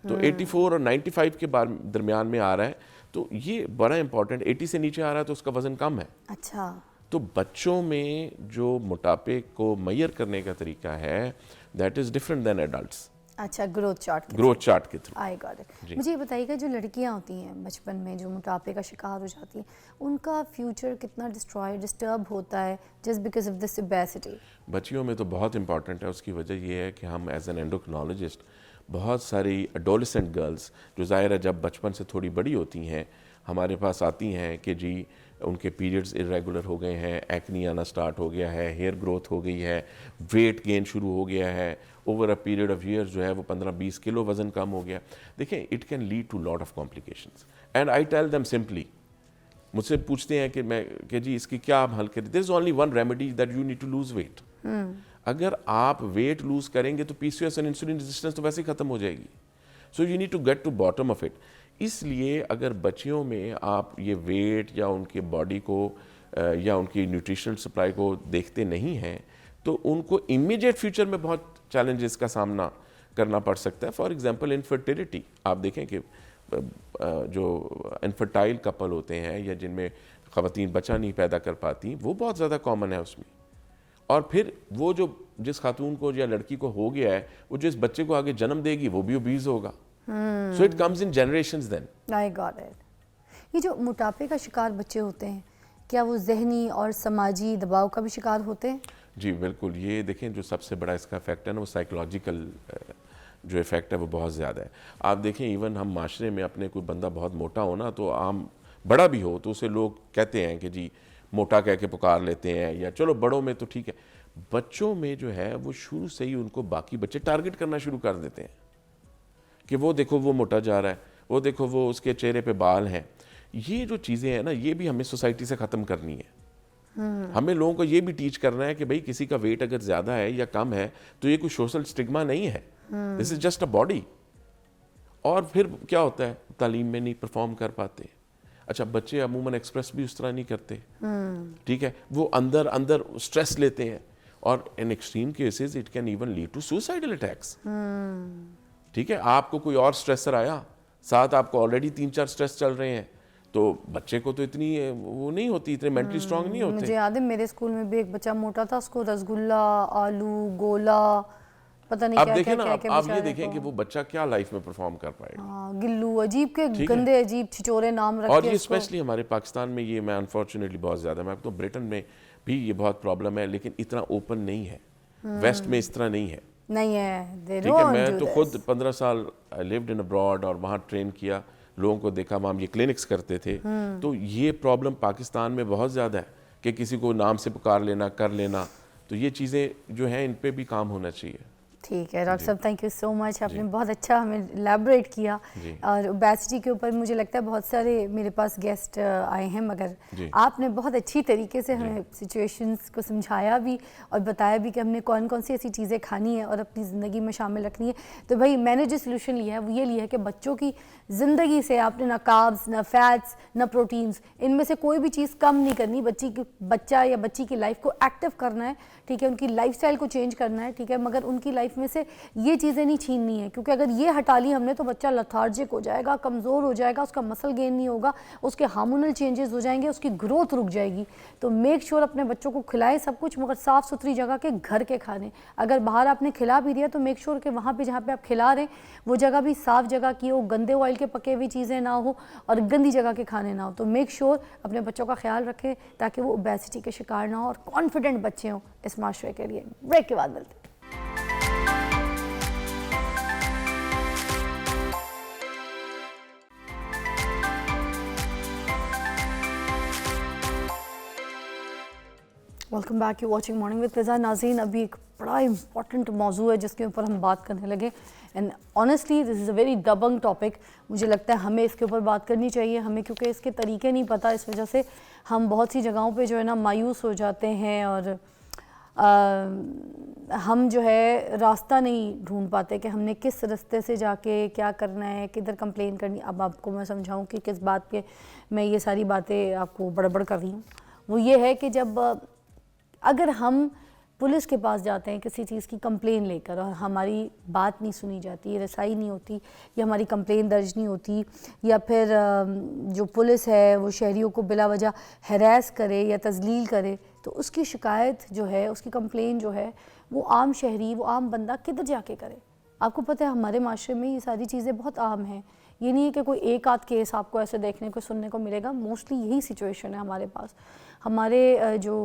तो 84 और 95 के दरमियान में आ रहा है, तो ये बड़ा इंपॉर्टेंट। 80 से नीचे आ रहा है तो उसका वजन कम है। अच्छा, तो बच्चों में जो मोटापे को मेजर करने का तरीका है that is different than adults. अच्छा, ग्रोथ चार्ट के थ्रू। I got it. मुझे ये बताइएगा, जो लड़कियां होती हैं बचपन में जो मोटापे का शिकार हो जाती हैं, उनका फ्यूचर कितना डिस्टर्ब होता है just because of this obesity? बच्चियों में तो बहुत इंपॉर्टेंट है। उसकी वजह ये है कि हम एज एन एंडोक्रिनोलॉजिस्ट बहुत सारी एडोलेसेंट गर्ल्स जो ज़ाहिर है जब बचपन से थोड़ी बड़ी होती हैं हमारे पास आती हैं कि जी उनके पीरियड्स इरेगुलर हो गए हैं, एक्नी आना स्टार्ट हो गया है, हेयर ग्रोथ हो गई है, वेट गेन शुरू हो गया है, over a period of years जो है वो 15-20 किलो वजन कम हो गया। देखें, it can lead to lot of complications and I tell them simply. मुझसे पूछते हैं कि जी इसकी क्या आप हल करें? There is only one remedy that you need to lose weight. अगर आप वेट लूज करेंगे तो पीसीओएस एंड इंसुलिन रेजिस्टेंस तो वैसे ही खत्म हो जाएगी। So you need to get to bottom of it. इसलिए अगर बच्चियों में आप ये वेट या उनके बॉडी को या उनकी न्यूट्रिशनल सप्लाई को देखते नहीं हैं तो उनको इमीडिएट फ्यूचर में बहुत चैलेंजेस का सामना करना पड़ सकता है। फॉर एग्जांपल इनफर्टिलिटी, आप देखें कि जो इनफर्टाइल कपल होते हैं या जिनमें ख़वातीन बच्चा नहीं पैदा कर पाती, वो बहुत ज़्यादा कॉमन है उसमें। और फिर वो जो जिस खातून को या लड़की को हो गया है वो जिस बच्चे को आगे जन्म देगी वो भी ओबीज होगा। So it comes in generations then. I got it. ये जो मोटापे का शिकार बच्चे होते हैं, क्या वो जहनी और समाजी दबाव का भी शिकार होते हैं? जी बिल्कुल। ये देखें, जो सबसे बड़ा इसका इफेक्ट है ना वो साइकोलॉजिकल जो इफेक्ट है वो बहुत ज़्यादा है। आप देखें, इवन हम माशरे में अपने कोई बंदा बहुत मोटा हो ना, तो आम बड़ा भी हो तो उसे लोग कहते हैं कि जी मोटा कह के पुकार लेते हैं, या चलो बड़ों में तो ठीक है। बच्चों में जो है वो शुरू से ही उनको बाकी बच्चे टारगेट करना शुरू कर देते हैं कि वो देखो वो मोटा जा रहा है, वो देखो वो उसके चेहरे पे बाल हैं। ये जो चीज़ें हैं ना, ये भी हमें सोसाइटी से ख़त्म करनी है। हमें लोगों को ये भी टीच करना है कि भाई किसी का वेट अगर ज़्यादा है या कम है तो ये कोई सोशल स्टिग्मा नहीं है, this is just a body. और फिर क्या होता है, तालीम में नहीं परफॉर्म कर पाते। अच्छा, बच्चे अमूमन एक्सप्रेस भी उस तरह नहीं करते, ठीक है, वो अंदर अंदर स्ट्रेस लेते हैं और in extreme cases it can even lead to suicidal attacks. ठीक है, आपको कोई और स्ट्रेसर आया, साथ आपको ऑलरेडी 3-4 स्ट्रेस चल रहे हैं, तो बच्चे को तो इतनी वो नहीं होती, इतने मेंटली स्ट्रांग नहीं होते। मुझे याद है मेरे स्कूल में भी एक बच्चा मोटा था, उसको रसगुल्ला, आलू, गोला, पता नहीं क्या क्या क्या क्या। आप ये देखें कि वो बच्चा क्या लाइफ में परफॉर्म कर पाएगा। गिल्लू, अजीब के गंदे अजीब छिचोरे नाम रख के। और ये स्पेशली हमारे पाकिस्तान में ये मैं अनफॉर्चुनेटली बहुत ज़्यादा, मैं तो ब्रिटेन में भी ये बहुत प्रॉब्लम है, लेकिन इतना ओपन नहीं है। वेस्ट में इस तरह नहीं है। ठीक है, मैं तो खुद 15 साल लिव्ड इन अब्रॉड और वहाँ ट्रेन किया, लोगों को देखा, वहाँ ये क्लिनिक्स करते थे। तो ये प्रॉब्लम पाकिस्तान में बहुत ज़्यादा है कि किसी को नाम से पुकार लेना, कर लेना। तो ये चीज़ें जो हैं इन पे भी काम होना चाहिए। ठीक है डॉक्टर साहब, थैंक यू सो मच। आपने बहुत अच्छा हमें इलैबोरेट किया। और ओबेसिटी के ऊपर मुझे लगता है बहुत सारे मेरे पास गेस्ट आए हैं, मगर आपने बहुत अच्छी तरीके से हमें सिचुएशंस को समझाया भी और बताया भी कि हमने कौन कौन सी ऐसी चीज़ें खानी है और अपनी ज़िंदगी में शामिल रखनी है। तो भाई मैंने जो सोल्यूशन लिया है वो ये लिया है कि बच्चों की ज़िंदगी से आपने ना कार्ब्स, ना फैट्स, ना प्रोटीन्स, इनमें से कोई भी चीज़ कम नहीं करनी। बच्चा या बच्ची की लाइफ को एक्टिव करना है, ठीक है, उनकी लाइफस्टाइल को चेंज करना है, ठीक है, मगर उनकी लाइफ में से ये चीज़ें नहीं छीननी है, क्योंकि अगर ये हटा ली हमने तो बच्चा लथार्जिक हो जाएगा, कमज़ोर हो जाएगा, उसका मसल गेन नहीं होगा, उसके हार्मोनल चेंजेस हो जाएंगे, उसकी ग्रोथ रुक जाएगी। तो मेक श्योर अपने बच्चों को खिलाएं सब कुछ, मगर साफ़ सुथरी जगह के, घर के खाने। अगर बाहर आपने खिला भी दिया तो मेक श्योर कि वहाँ पे जहाँ पे आप खिला रहे वो जगह भी साफ़ जगह की हो, गंदे ऑयल के पके हुई चीज़ें ना हो और गंदी जगह के खाने ना हो। तो मेक श्योर अपने बच्चों का ख्याल रखें ताकि वो ओबेसिटी के शिकार ना हो और कॉन्फिडेंट बच्चे हों इस माशरे के लिए। ब्रेक के बाद मिलते हैं। Welcome back, you watching morning with Fiza. नाज़रीन, अभी एक बड़ा इंपॉर्टेंट मौजू है जिसके ऊपर हम बात करने लगे and honestly this is a very दबंग टॉपिक। मुझे लगता है हमें इसके ऊपर बात करनी चाहिए हमें, क्योंकि इसके तरीके नहीं पता, इस वजह से हम बहुत सी जगहों पे जो है ना मायूस हो जाते हैं और हम जो है रास्ता नहीं ढूंढ पाते कि हमने किस रास्ते से जाके क्या करना है, किधर कंप्लेन करनी। अब आपको मैं समझाऊं कि किस बात पे मैं ये सारी बातें आपको बड़बड़ कर रही हूँ। वो ये है कि जब अगर हम पुलिस के पास जाते हैं किसी चीज़ की कंप्लेन लेकर और हमारी बात नहीं सुनी जाती, रसाई नहीं होती, या हमारी कंप्लेन दर्ज नहीं होती, या फिर जो पुलिस है वो शहरियों को बिला वजह हैरेस करे या तजलील करे, तो उसकी शिकायत जो है, उसकी कंप्लेन जो है, वो आम शहरी, वो आम बंदा किधर जाके करे। आपको पता है हमारे माशरे में ये सारी चीज़ें बहुत आम हैं। ये नहीं है कि कोई एक आध केस आपको ऐसे देखने को सुनने को मिलेगा, मोस्टली यही सिचुएशन है हमारे पास। हमारे जो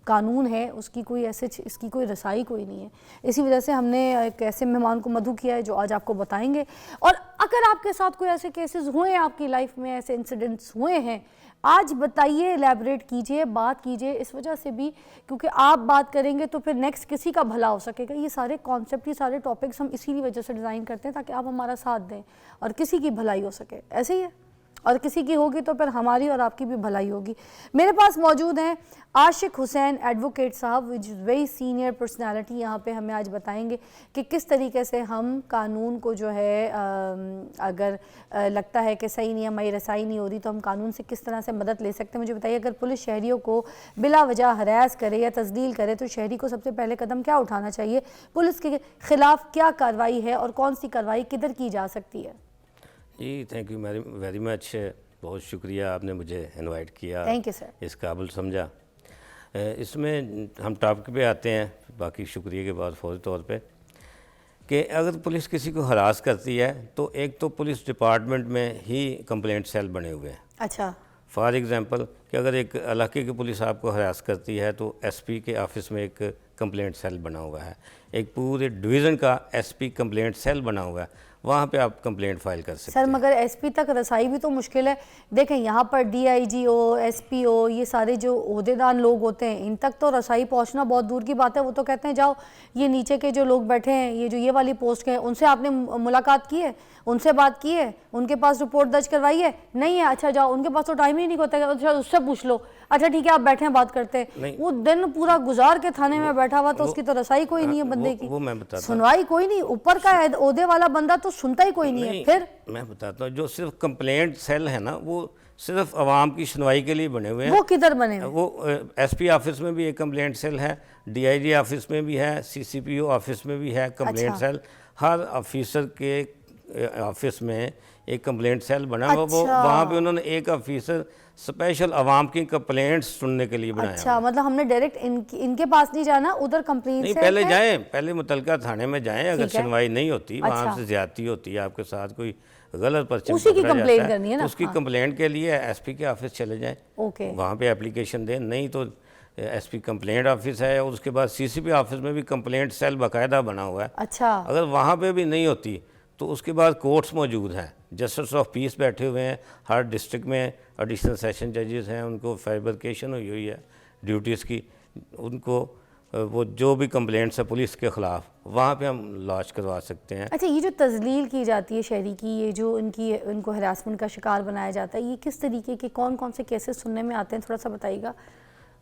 कानून है उसकी कोई ऐसे इसकी कोई रसाई कोई नहीं है। इसी वजह से हमने एक ऐसे मेहमान को मधु किया है जो आज आपको बताएंगे। और अगर आपके साथ कोई ऐसे केसेस हुए हैं, आपकी लाइफ में ऐसे इंसिडेंट्स हुए हैं, आज बताइए, एलैबोरेट कीजिए, बात कीजिए। इस वजह से भी क्योंकि आप बात करेंगे तो फिर नेक्स्ट किसी का भला हो सकेगा। ये सारे कॉन्सेप्ट, ये सारे टॉपिक्स हम इसी वजह से डिज़ाइन करते हैं ताकि आप हमारा साथ दें और किसी की भलाई हो सके। ऐसे ही है, और किसी की होगी तो फिर हमारी और आपकी भी भलाई होगी। मेरे पास मौजूद हैं आशिक हुसैन एडवोकेट साहब, which is very senior personality. यहाँ पे हमें आज बताएंगे कि किस तरीके से हम कानून को जो है अगर लगता है कि सही नहीं है, हमारी रसाई नहीं हो रही, तो हम कानून से किस तरह से मदद ले सकते हैं। मुझे बताइए, अगर पुलिस शहरियों को बिला वजह हरास करे या तस्दील करे तो शहरी को सबसे पहले कदम क्या उठाना चाहिए? पुलिस के खिलाफ क्या कार्रवाई है और कौन सी कार्रवाई किधर की जा सकती है? जी, थैंक यू वेरी मच। बहुत शुक्रिया, आपने मुझे इनवाइट किया, थैंक यू सर, इस काबिल समझा। इसमें हम टॉपिक पे आते हैं, बाकी शुक्रिया के बाद फौरी तौर पे, कि अगर पुलिस किसी को हरास करती है तो एक तो पुलिस डिपार्टमेंट में ही कंप्लेंट सेल बने हुए हैं। अच्छा, फॉर एग्ज़ाम्पल कि अगर एक इलाके की पुलिस आपको हरास करती है तो एसपी के ऑफिस में एक कंप्लेंट सेल बना हुआ है, एक पूरे डिवीज़न का एसपी कंप्लेंट सेल बना हुआ है, वहाँ पे आप कंप्लेंट फाइल कर सकते हैं। सर मगर एसपी तक रसाई भी तो मुश्किल है। देखें यहाँ पर डीआईजी हो, एसपी हो, ये सारे जो ओहदेदार लोग होते हैं, इन तक तो रसाई पहुँचना बहुत दूर की बात है। वो तो कहते हैं जाओ ये नीचे के जो लोग बैठे हैं, ये जो ये वाली पोस्ट के हैं, उनसे आपने मुलाकात की है, उनसे बात की है, उनके पास रिपोर्ट दर्ज करवाई है? नहीं है, अच्छा जाओ, उनके पास तो टाइम ही नहीं होता है, अच्छा उससे पूछ लो, अच्छा ठीक है आप बैठे हैं बात करते हैं। वो दिन पूरा गुजार के थाने में बैठा हुआ, तो उसकी तो रसाई कोई नहीं है बंदे की, वो मैं बताता हूं, सुनवाई कोई नहीं, ऊपर का ओहदे वाला बंदा तो सुनता ही कोई नहीं है। फिर मैं बताता हूँ, जो सिर्फ कंप्लेंट सेल है ना, वो सिर्फ आवाम की सुनवाई के लिए बने हुए हैं। वो किधर बने हुए? वो एसपी ऑफिस में भी एक कंप्लेंट सेल है, डीआईजी ऑफिस में भी है, सीसीपीओ ऑफिस में भी है कंप्लेंट सेल। हर ऑफिसर के ऑफिस में एक कंप्लेंट सेल बना हुआ। वो वहाँ पे उन्होंने एक ऑफिसर स्पेशल आवाम की कंप्लेंट्स सुनने के लिए बनाया। अच्छा, मतलब हमने डायरेक्ट इनके पास नहीं जाना, उधर कंप्लेंट नहीं, पहले जाएं, पहले मुतलका थाने में जाएं। अगर सुनवाई नहीं होती, वहाँ से ज्यादती होती है, आपके साथ कोई गलत परचम उसी की पकड़ा कंप्लेंट जाता है, करनी है ना? उसकी कंप्लेंट के लिए एसपी के ऑफिस चले जाएं, ओके, वहाँ पे एप्लीकेशन दें। नहीं तो एसपी कंप्लेंट ऑफिस है, और उसके बाद सीसीपी ऑफिस में भी कंप्लेंट सेल बाकायदा बना हुआ है। अच्छा, अगर वहाँ पे भी नहीं होती तो उसके बाद कोर्ट्स मौजूद हैं, जस्टिस ऑफ पीस बैठे हुए हैं हर डिस्ट्रिक्ट में, एडिशनल सेशन जजेस हैं, उनको फैब्रिकेशन हुई है ड्यूटीज़ की, उनको वो जो भी कंप्लेंट्स है पुलिस के ख़िलाफ़, वहाँ पे हम लॉन्च करवा सकते हैं। अच्छा, ये जो तजलील की जाती है शहरी की, ये जो इनको हरासमेंट का शिकार बनाया जाता है, ये किस तरीके के कौन कौन से केसेस सुनने में आते हैं? थोड़ा सा बताइएगा,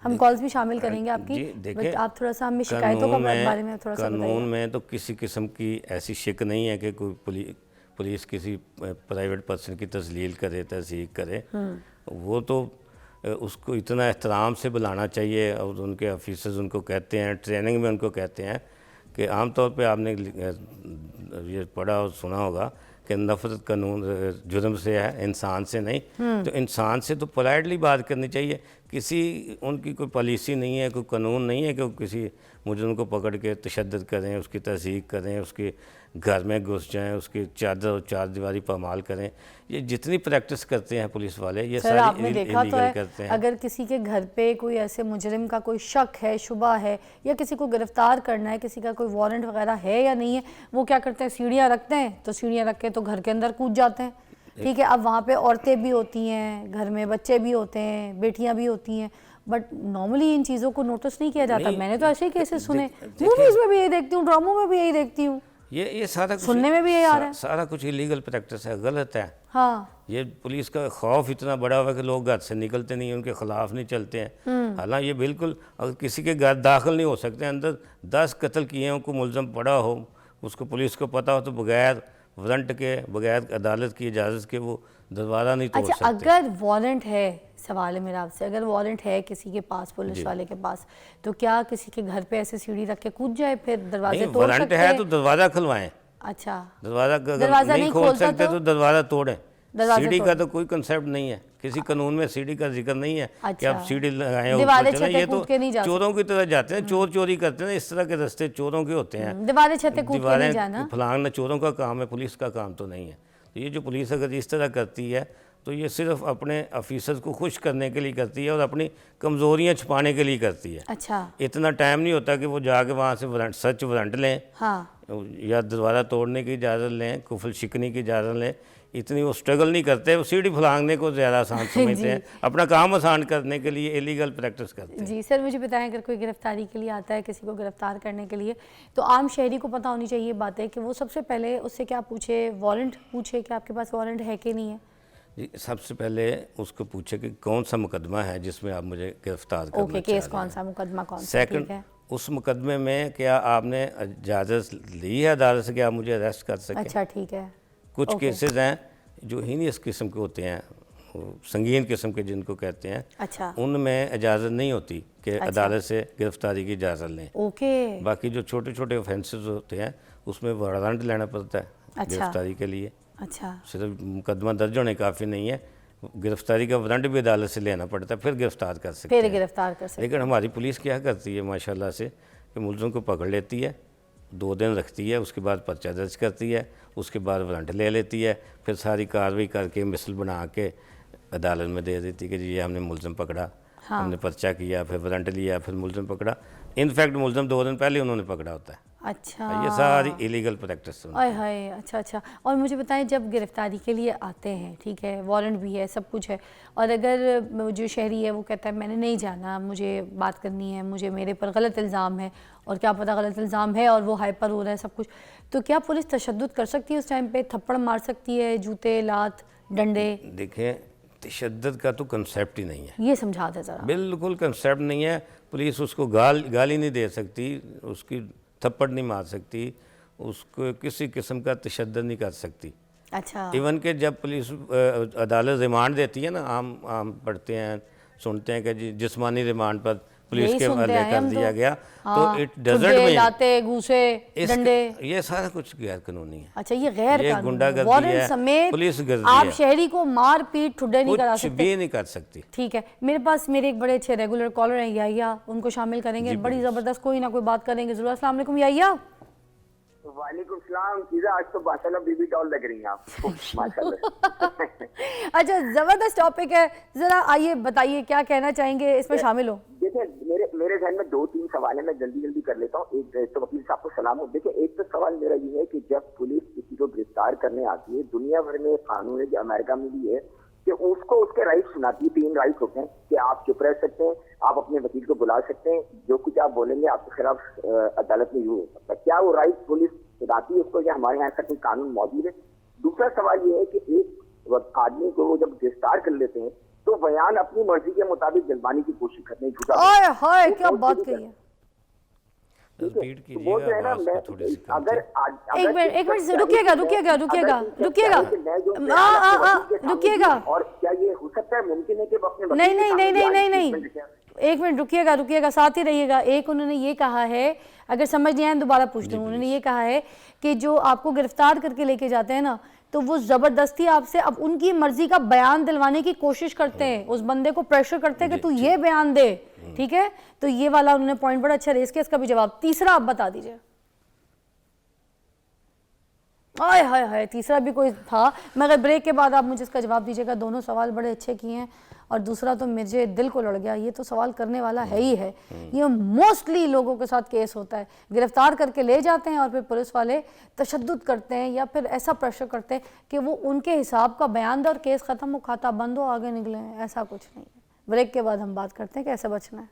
हम कॉल्स भी शामिल करेंगे आपकी। देखिए, आप थोड़ा सा हमें शिकायतों के बारे में थोड़ा सा बताइए। कानून में तो किसी किस्म की ऐसी शिक नहीं है कि कोई पुलिस किसी प्राइवेट पर्सन की तजलील करे, तहसीक करे। वो तो उसको इतना एहतराम से बुलाना चाहिए, और उनके ऑफिसर्स उनको कहते हैं, ट्रेनिंग में उनको कहते हैं कि आमतौर पे आपने ये पढ़ा और सुना होगा कि नफरत कानून जुर्म से है, इंसान से नहीं। तो इंसान से तो पोलाइटली बात करनी चाहिए। किसी उनकी कोई पॉलिसी नहीं है, कोई कानून नहीं है कि वो किसी मुजरिम को पकड़ के तशद्दुद करें, उसकी तहज़ीक करें, उसके घर में घुस जाएं, उसकी चार दीवारी पामाल करें। ये जितनी प्रैक्टिस करते हैं पुलिस वाले, ये सर आपने सारी देखा तो है, करते हैं। अगर किसी के घर पे कोई ऐसे मुजरिम का कोई शक है, शुबा है, या किसी को गिरफ्तार करना है, किसी का कोई वारंट वगैरह है या नहीं है, वो क्या करते हैं, सीढ़ियाँ रखते हैं, तो सीढ़ियाँ रख के तो घर के अंदर कूद जाते हैं। ठीक है, अब वहाँ पे औरतें भी होती हैं, घर में बच्चे भी होते हैं, बेटियाँ भी होती हैं, बट नॉर्मली इन चीज़ों को नोटिस नहीं किया जाता। मैंने तो ऐसे ही केसेस सुने, मूवीज़ में भी यही देखती हूँ, ड्रामों में भी यही देखती हूँ। ये सारा कुछ सुनने में भी यही आ रहा है। सारा कुछ इलीगल प्रैक्टिस है, गलत है। हाँ ये पुलिस का खौफ इतना बड़ा हुआ है कि लोग घर से निकलते नहीं हैं, उनके खिलाफ नहीं चलते हैं। हालांकि ये बिल्कुल, अगर किसी के घर दाखिल नहीं हो सकते, अंदर 10 कत्ल किए हैं, को मुलजम पड़ा हो, उसको पुलिस को पता हो, तो बगैर वारंट के, बगैर अदालत की इजाज़त के वो दरवाज़ा नहीं तोड़ अच्छा, सकते। अगर वारंट है, सवाल है मेरा आपसे, अगर वारंट है किसी के पास, पुलिस वाले के पास, तो क्या किसी के घर पे ऐसे सीढ़ी रख के कूद जाए, फिर दरवाजे नहीं, तोड़ वारंट सकते है हैं? तो दरवाज़ा खुलवाएं। अच्छा, दरवाज़ा अगर दरवाज़ा नहीं नहीं खोल खोलता सकते तो? तो दरवाज़ा तोड़ें। दरवाज़ा सीढ़ी का तोड़ें। तो कोई कंसेप्ट नहीं है, किसी कानून में सीढ़ी का जिक्र नहीं है कि अच्छा। आप सीढ़ी लगाएं और दीवारें ऊपर चलें। छतें ये तो कूद के नहीं जा चोरों की तरह जाते हैं, चोर चोरी करते हैं, इस तरह के रास्ते चोरों के होते हैं। दीवारें छतें कूद के नहीं दीवारें जाना। फलांगना चोरों का काम है, पुलिस का काम तो नहीं है। तो ये जो पुलिस अगर इस तरह करती है तो ये सिर्फ अपने ऑफिसर्स को खुश करने के लिए करती है और अपनी कमज़ोरियाँ छुपाने के लिए करती है। अच्छा, इतना टाइम नहीं होता कि वो जाके वहाँ से वारंट, सच वारंट लें हाँ या दरवाज़ा तोड़ने की इजाज़त लें, कुफल शिकनी की इजाज़त लें। इतनी वो स्ट्रगल नहीं करते, वो सीढ़ी फलांगने को ज़्यादा आसान समझते हैं, अपना काम आसान करने के लिए इलीगल प्रैक्टिस करते हैं। जी सर, मुझे बताएं, अगर कोई गिरफ्तारी के लिए आता है, किसी को गिरफ्तार करने के लिए, तो आम शहरी को पता होनी चाहिए बात है कि वो सबसे पहले उससे क्या पूछे, वारंट पूछे कि आपके पास वारंट है कि नहीं है? जी, सबसे पहले उसको पूछे कि कौन सा मुकदमा है जिसमें आप मुझे गिरफ्तार करना ओके, केस कौन सा, मुकदमा कौन सा, सेकंड, ठीक है। उस मुकदमे में क्या आपने इजाज़त ली है अदालत से कि आप मुझे अरेस्ट कर सकें? अच्छा, ठीक है। कुछ केसेस हैं जो हीनियस किस्म के होते हैं, संगीन किस्म के जिनको कहते हैं, अच्छा, उनमें इजाज़त नहीं होती कि अदालत से गिरफ्तारी की इजाज़त लें। ओके, बाकी जो छोटे छोटे ऑफेंसेस होते हैं उसमें वारंट लेना पड़ता है अच्छा। गिरफ्तारी के लिए। अच्छा, सिर्फ मुकदमा दर्ज होने काफ़ी नहीं है, गिरफ्तारी का वारंट भी अदालत से लेना पड़ता है, फिर गिरफ्तार कर सकते फिर हैं। गिरफ्तार कर सकते। लेकिन हमारी पुलिस क्या करती है माशाल्लाह से कि मुलज़िम को पकड़ लेती है, 2 दिन रखती है, उसके बाद पर्चा दर्ज करती है, उसके बाद वारंट ले लेती है, फिर सारी कार्रवाई करके मिसल बना के अदालत में दे देती है कि जी ये हमने मुलज़िम पकड़ा, हमने पर्चा किया, फिर वारंट लिया, फिर मुलज़िम पकड़ा। इनफैक्ट मुलज़िम 2 दिन पहले उन्होंने पकड़ा होता है। अच्छा, ये सारी इलीगल प्रैक्टिस है। आय हाय, अच्छा अच्छा। और मुझे बताएं, जब गिरफ्तारी के लिए आते हैं, ठीक है, वारंट भी है, सब कुछ है, और अगर जो शहरी है वो कहता है मैंने नहीं जाना, मुझे बात करनी है, मुझे मेरे पर गलत इल्ज़ाम है, और क्या पता गलत इल्ज़ाम है और वो हाइपर हो रहा है सब कुछ, तो क्या पुलिस तशद्दुद कर सकती है उस टाइम पे, थप्पड़ मार सकती है, जूते, लात, डंडे? देखें, तशद्दुद का तो कंसेप्ट ही नहीं है, ये समझा दे ज़रा। बिल्कुल कंसेप्ट नहीं है। पुलिस उसको गाली नहीं दे सकती, उसकी थप्पड़ नहीं मार सकती, उसको किसी किस्म का तशद्दुद नहीं कर सकती। अच्छा, इवन के जब पुलिस अदालत रिमांड देती है ना, आम पढ़ते हैं, सुनते हैं कि जी जिस्मानी रिमांड पर पुलिस यही के सुनते हवाले हैं कर हम दिया तो। गया, हाँ, तो इट डजंट ठुड्डे, मीन लाते, घूसे, डंडे। ये सारा कुछ गैर कानूनी है। अच्छा, ये गैर ये कानूनी, गुंडागर्दी वारंट है, समेत पुलिस गर्दी आप है। शहरी को मार पीट ठुड्डे नहीं करा कुछ सकते। भी नहीं कर सकती। ठीक है, मेरे पास मेरे एक बड़े अच्छे रेगुलर कॉलर हैं, याहिया, उनको शामिल करेंगे, बड़ी ज़बरदस्त कोई ना कोई बात करेंगे ज़रूर। अस्सलाम वालेकुम याहिया। वालेकुम सलाम। चीज़ें आज तो माशाल्लाह बेबी डॉल लग रही हैं आप माशाल्लाह। अच्छा, ज़बरदस्त टॉपिक है, ज़रा आइए बताइए क्या कहना चाहेंगे, इसमें शामिल हो। देखिए, मेरे ध्यान में 2-3 सवाल है, मैं जल्दी कर लेता हूँ। एक तो वकील साहब को सलाम हो। देखिए, एक तो सवाल मेरा ये है कि जब पुलिस किसी को गिरफ्तार करने आती है, दुनिया भर में कानून है, जो अमेरिका में भी है, कि उसको उसके राइट सुनाती है। 3 राइट होते हैं कि आप चुप रह सकते हैं, आप अपने वकील को बुला सकते हैं, जो कुछ आप बोलेंगे आपके खिलाफ अदालत में यूँ हो सकता है। क्या वो राइट पुलिस सुनाती है उसको, या हमारे यहाँ ऐसा कोई कानून मौजूद है? दूसरा सवाल ये है कि एक आदमी को जब गिरफ्तार कर लेते हैं तो बयान अपनी मर्जी के मुताबिक जलवाने की कोशिश करते हैं, झूठा ओए होए, क्या बात कही है। रिपीट वो जो है ना, कीजिएगा, मैं आवाज़ को थोड़ी सी कम अगर थी। एक मिनट रुकिएगा रुकिएगा। और क्या ये हो सकता है, मुमकिन है कि वो अपने नहीं, एक मिनट रुकिएगा, साथ ही रहिएगा। एक उन्होंने ये कहा है, अगर समझ नहीं आया दोबारा पूछ दूँ, उन्होंने ये कहा है कि जो आपको गिरफ्तार करके लेके जाते हैं ना, तो वो ज़बरदस्ती आपसे अब उनकी मर्जी का बयान दिलवाने की कोशिश करते हैं, उस बंदे को प्रेशर करते हैं कि तू ये बयान दे, ठीक है। तो ये वाला उन्होंने पॉइंट बड़ा अच्छा रेस किया, इसका भी जवाब। तीसरा आप बता दीजिए। आय हाय हाय, तीसरा भी कोई था, मगर ब्रेक के बाद आप मुझे इसका जवाब दीजिएगा। दोनों सवाल बड़े अच्छे किए हैं, और दूसरा तो मुझे दिल को लड़ गया, ये तो सवाल करने वाला है ही है। ये मोस्टली लोगों के साथ केस होता है, गिरफ्तार करके ले जाते हैं और फिर पुलिस वाले तशद्दुद करते हैं या फिर ऐसा प्रेशर करते हैं कि वो उनके हिसाब का बयान दे और केस ख़त्म हो, खाता बंद हो, आगे निकले हैं। ऐसा कुछ नहीं है। ब्रेक के बाद हम बात करते हैं कैसे बचना है।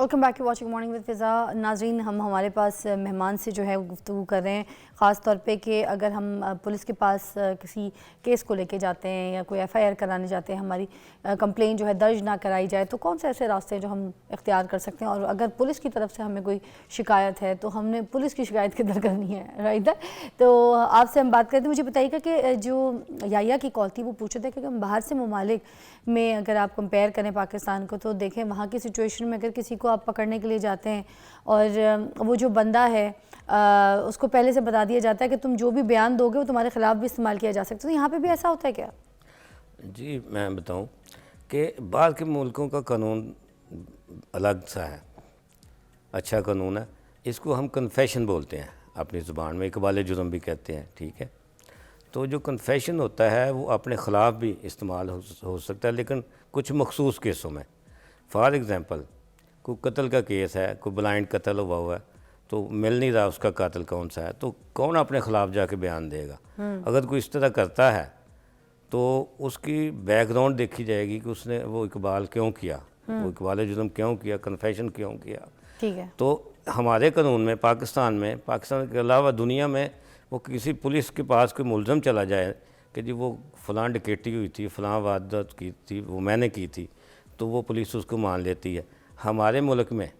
Welcome back to watching morning with Fiza. नाज़रीन, हम हमारे पास मेहमान से जो है वो गुफ्तगू कर रहे हैं, ख़ास तौर पे कि अगर हम पुलिस के पास किसी केस को लेके जाते हैं या कोई एफआईआर कराने जाते हैं, हमारी कंप्लेंट जो है दर्ज ना कराई जाए, तो कौन से ऐसे रास्ते हैं जो हम इख्तियार कर सकते हैं, और अगर पुलिस की तरफ से हमें कोई शिकायत है तो हमने पुलिस की शिकायत किधर करनी है, राइट। तो आपसे हम बात करते हैं। मुझे बताइएगा कि जो याया की कॉल थी वो पूछ रहे थे कि हम बाहर से ममालिक में अगर आप कंपेयर करें पाकिस्तान को, तो देखें वहाँ की सिचुएशन में अगर किसी को आप पकड़ने के लिए जाते हैं और वो जो बंदा है उसको पहले से बता दिया जाता है कि तुम जो भी बयान दोगे वो तुम्हारे ख़िलाफ़ भी इस्तेमाल किया जा सकता है, तो यहाँ पे भी ऐसा होता है क्या? जी मैं बताऊं कि बाहर के मुल्कों का कानून अलग सा है, अच्छा कानून है। इसको हम कन्फेशन बोलते हैं अपनी ज़ुबान में, इकबाल जुर्म भी कहते हैं, ठीक है। तो जो कन्फेशन होता है वो अपने ख़िलाफ़ भी इस्तेमाल हो सकता है, लेकिन कुछ मखसूस केसों में। फॉर एग्ज़ाम्पल, कोई कत्ल का केस है, कोई ब्लाइंड कत्ल हुआ है, तो मिल नहीं रहा उसका कातिल कौन सा है, तो कौन अपने ख़िलाफ़ जाके बयान देगा? अगर कोई इस तरह करता है तो उसकी बैकग्राउंड देखी जाएगी कि उसने वो इकबाल क्यों किया, वो इकबाल जुर्म क्यों किया, कन्फेशन क्यों किया। ठीक है। तो हमारे कानून में पाकिस्तान के अलावा दुनिया में वो किसी पुलिस के पास कोई मुलज़म चला जाए कि जी वो फ़लाँ डकैती हुई थी, फ़लाँ वारदात की थी, वो मैंने की थी, तो वो पुलिस उसको मान लेती है। हमारे मुल्क में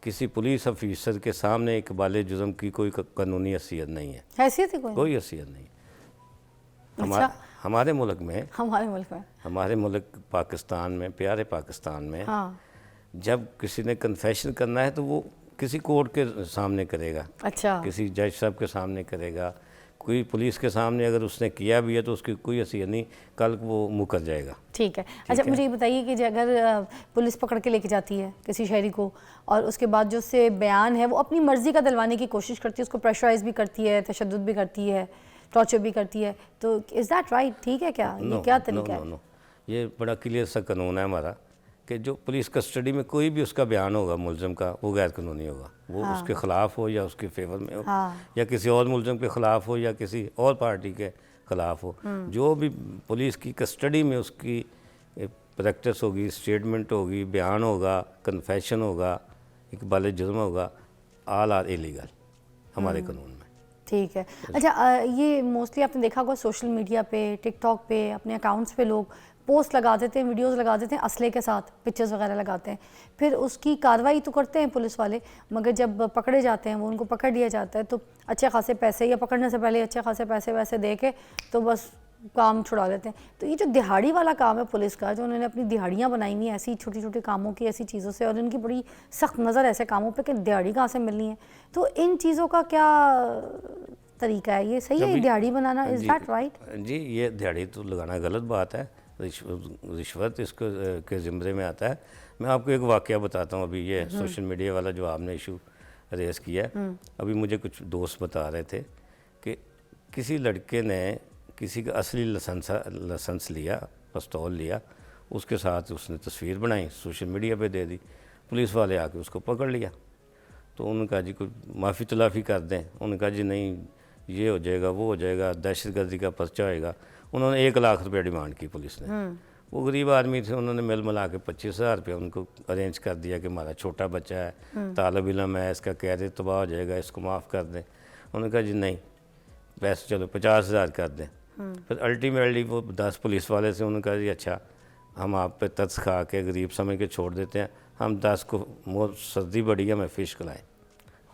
किसी पुलिस अफीसर के सामने इकबाल जुर्म की कोई कानूनी हैसियत नहीं है, हैसियत ही कोई हैसियत नहीं। अच्छा। हमारे मुल्क में, हमारे मुल्क पाकिस्तान में, प्यारे पाकिस्तान में, हाँ। जब किसी ने कन्फेशन करना है तो वो किसी कोर्ट के सामने करेगा, अच्छा। किसी जज साहब के सामने करेगा, कोई पुलिस के सामने अगर उसने किया भी है तो उसकी कोई हैसियत नहीं, कल वो मुकर जाएगा। ठीक है। अच्छा, मुझे ये बताइए कि अगर पुलिस पकड़ के लेके जाती है किसी शहरी को और उसके बाद जो उससे बयान है वो अपनी मर्ज़ी का दिलवाने की कोशिश करती है, उसको प्रेशराइज भी करती है, तशद्दुद भी करती है, टॉर्चर भी करती है, तो इज़ दैट राइट? ठीक है क्या? ये क्या तरीका है? नो, ये बड़ा क्लियर सा कानून है हमारा कि जो पुलिस कस्टडी में कोई भी उसका बयान होगा मुलज़म का, वो गैर कानूनी होगा। वो उसके ख़िलाफ़ हो या उसके फेवर में हो, या किसी और मुलज़म के ख़िलाफ़ हो या किसी और पार्टी के ख़िलाफ़ हो, जो भी पुलिस की कस्टडी में उसकी प्रैक्टिस होगी, स्टेटमेंट होगी, बयान होगा, कन्फेशन होगा, इकबाल जुर्म होगा, ऑल आर इलीगल हमारे कानून में। ठीक है। अच्छा, ये मोस्टली आपने देखा होगा सोशल मीडिया पे, टिकटॉक पे, अपने अकाउंट्स पे लोग पोस्ट लगा देते हैं, वीडियोस लगा देते हैं असले के साथ, पिक्चर्स वगैरह लगाते हैं, फिर उसकी कार्रवाई तो करते हैं पुलिस वाले, मगर जब पकड़े जाते हैं, वो उनको पकड़ लिया जाता है तो अच्छे खासे पैसे, या पकड़ने से पहले अच्छे खासे पैसे वैसे दे के तो बस काम छुड़ा लेते हैं। तो ये जो दिहाड़ी वाला काम है पुलिस का, जो उन्होंने अपनी दिहाड़ियाँ बनाई हुई हैं ऐसी छोटी छोटी कामों की, ऐसी चीज़ों से, और इनकी बड़ी सख्त नज़र ऐसे कामों पे कि दिहाड़ी कहाँ से मिलनी है, तो इन चीज़ों का क्या तरीका है? ये सही है ये दिहाड़ी बनाना? Is that right? जी, ये दिहाड़ी तो लगाना गलत बात है, रिश्वत इसको के ज़िम्मे में आता है। मैं आपको एक वाक़या बताता हूँ। अभी ये सोशल मीडिया वाला जो आपने इशू रेज़ किया है, अभी मुझे कुछ दोस्त बता रहे थे कि किसी लड़के ने किसी का असली लाइसेंस लिया, पिस्तौल लिया, उसके साथ उसने तस्वीर बनाई, सोशल मीडिया पे दे दी, पुलिस वाले आके उसको पकड़ लिया। तो उन्होंने कहा जी कोई माफ़ी तलाफ़ी कर दें। उन्होंने कहा जी नहीं, ये हो जाएगा, वो हो जाएगा, दहशतगर्दी का पर्चा होएगा। उन्होंने 1 लाख रुपये डिमांड की पुलिस ने। वो गरीब आदमी थे, उन्होंने मिल मिला के 25,000 रुपये उनको अरेंज कर दिया कि हमारा छोटा बच्चा है, तालब इलम है, इसका कैरियर तबाह हो जाएगा, इसको माफ़ कर दें। उन्होंने कहा जी नहीं, पैसे चलो 50,000 कर दें। फिर अल्टीमेटली वो 10 पुलिस वाले से उन्होंने कहा जी अच्छा, हम आप पे तरस खा के गरीब समझ के छोड़ देते हैं, हम 10 को मोर सर्दी बड़ी है, हमें फ़िश खिलाएँ।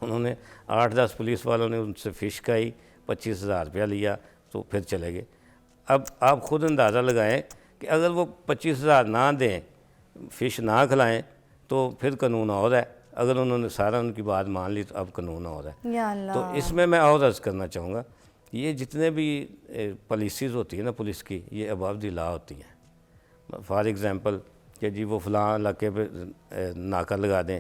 उन्होंने 8-10 पुलिस वालों ने उनसे फ़िश खाई, 25,000 रुपया लिया, तो फिर चले गए। अब आप ख़ुद अंदाज़ा लगाएं कि अगर वो 25,000 ना दें, फ़िश ना खिलाएं, तो फिर कानून और है। अगर उन्होंने सारा उनकी बात मान ली तो अब कानून और है। या अल्लाह। तो इसमें मैं और अर्ज़ करना चाहूँगा, ये जितने भी पॉलिसीज़ होती है ना पुलिस की, ये अबव द लॉ होती हैं। फॉर एग्ज़ाम्पल कि जी वो फ़लाँ इलाके पे नाका लगा दें,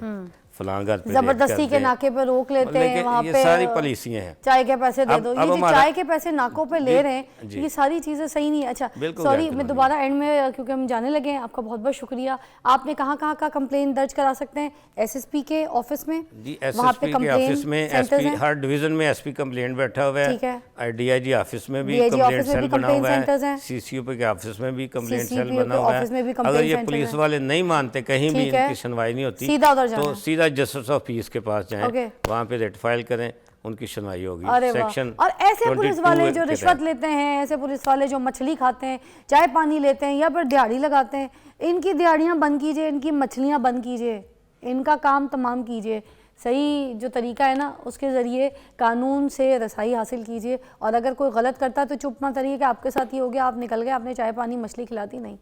फलां घर पे जबरदस्ती रेड कर के दें। नाके पे रोक लेते हैं, लेकिन वहाँ ये पे सारी पॉलिसियाँ हैं। चाय के पैसे दे अब- दो, अब ये जो हमारा- चाय के पैसे नाकों पे ले रहे हैं, जी। ये सारी चीज़ें सही नहीं है। अच्छा बिल्कुल सॉरी, गलत मैं है। दोबारा एंड में, क्योंकि हम जाने लगे हैं, आपका बहुत बहुत शुक्रिया। आपने कहाँ कहाँ का कंप्लेन दर्ज करा सकते हैं? एसएसपी के ऑफिस में, जी, वहाँ पे एसएसपी के ऑफिस में सेंटर्स एसपी हैं। हर डिवीजन में एसपी कंप्लेंट बैठा हुआ ठीक है। है। डीआईजी ऑफिस में भी DIG कंप्लेंट ऑफिस में भी सेल बना complaint हुआ centers है। हैं। सीसीओ के ऑफिस में भी कंप्लेंट सेल CCPO बना के हुआ ऑफिस में भी है। complaint अगर ये center पुलिस है। वाले नहीं मानते, कहीं भी ठीक है। इनकी सुनवाई नहीं होती, सीधा उधर जाना तो है। सीधा जस्टिस ऑफ पीस के पास जाएं, ओके। वहाँ पे रेट फाइल करें, उनकी सुनवाई होगी। अरे वाह। सेक्शन और ऐसे पुलिस 22 वाले जो के रिश्वत तहत। लेते हैं, ऐसे पुलिस वाले जो मछली खाते हैं, चाय पानी लेते हैं या फिर दिहाड़ी लगाते हैं, इनकी दिहाड़ियाँ बंद कीजिए, इनकी मछलियाँ बंद कीजिए, इनका काम तमाम कीजिए। सही जो तरीका है ना, उसके ज़रिए कानून से रसाई हासिल कीजिए। और अगर कोई गलत करता है तो चुप मत रहिए कि आपके साथ ही हो गया, आप निकल गए, आपने चाय पानी मछली खिलाती नहीं,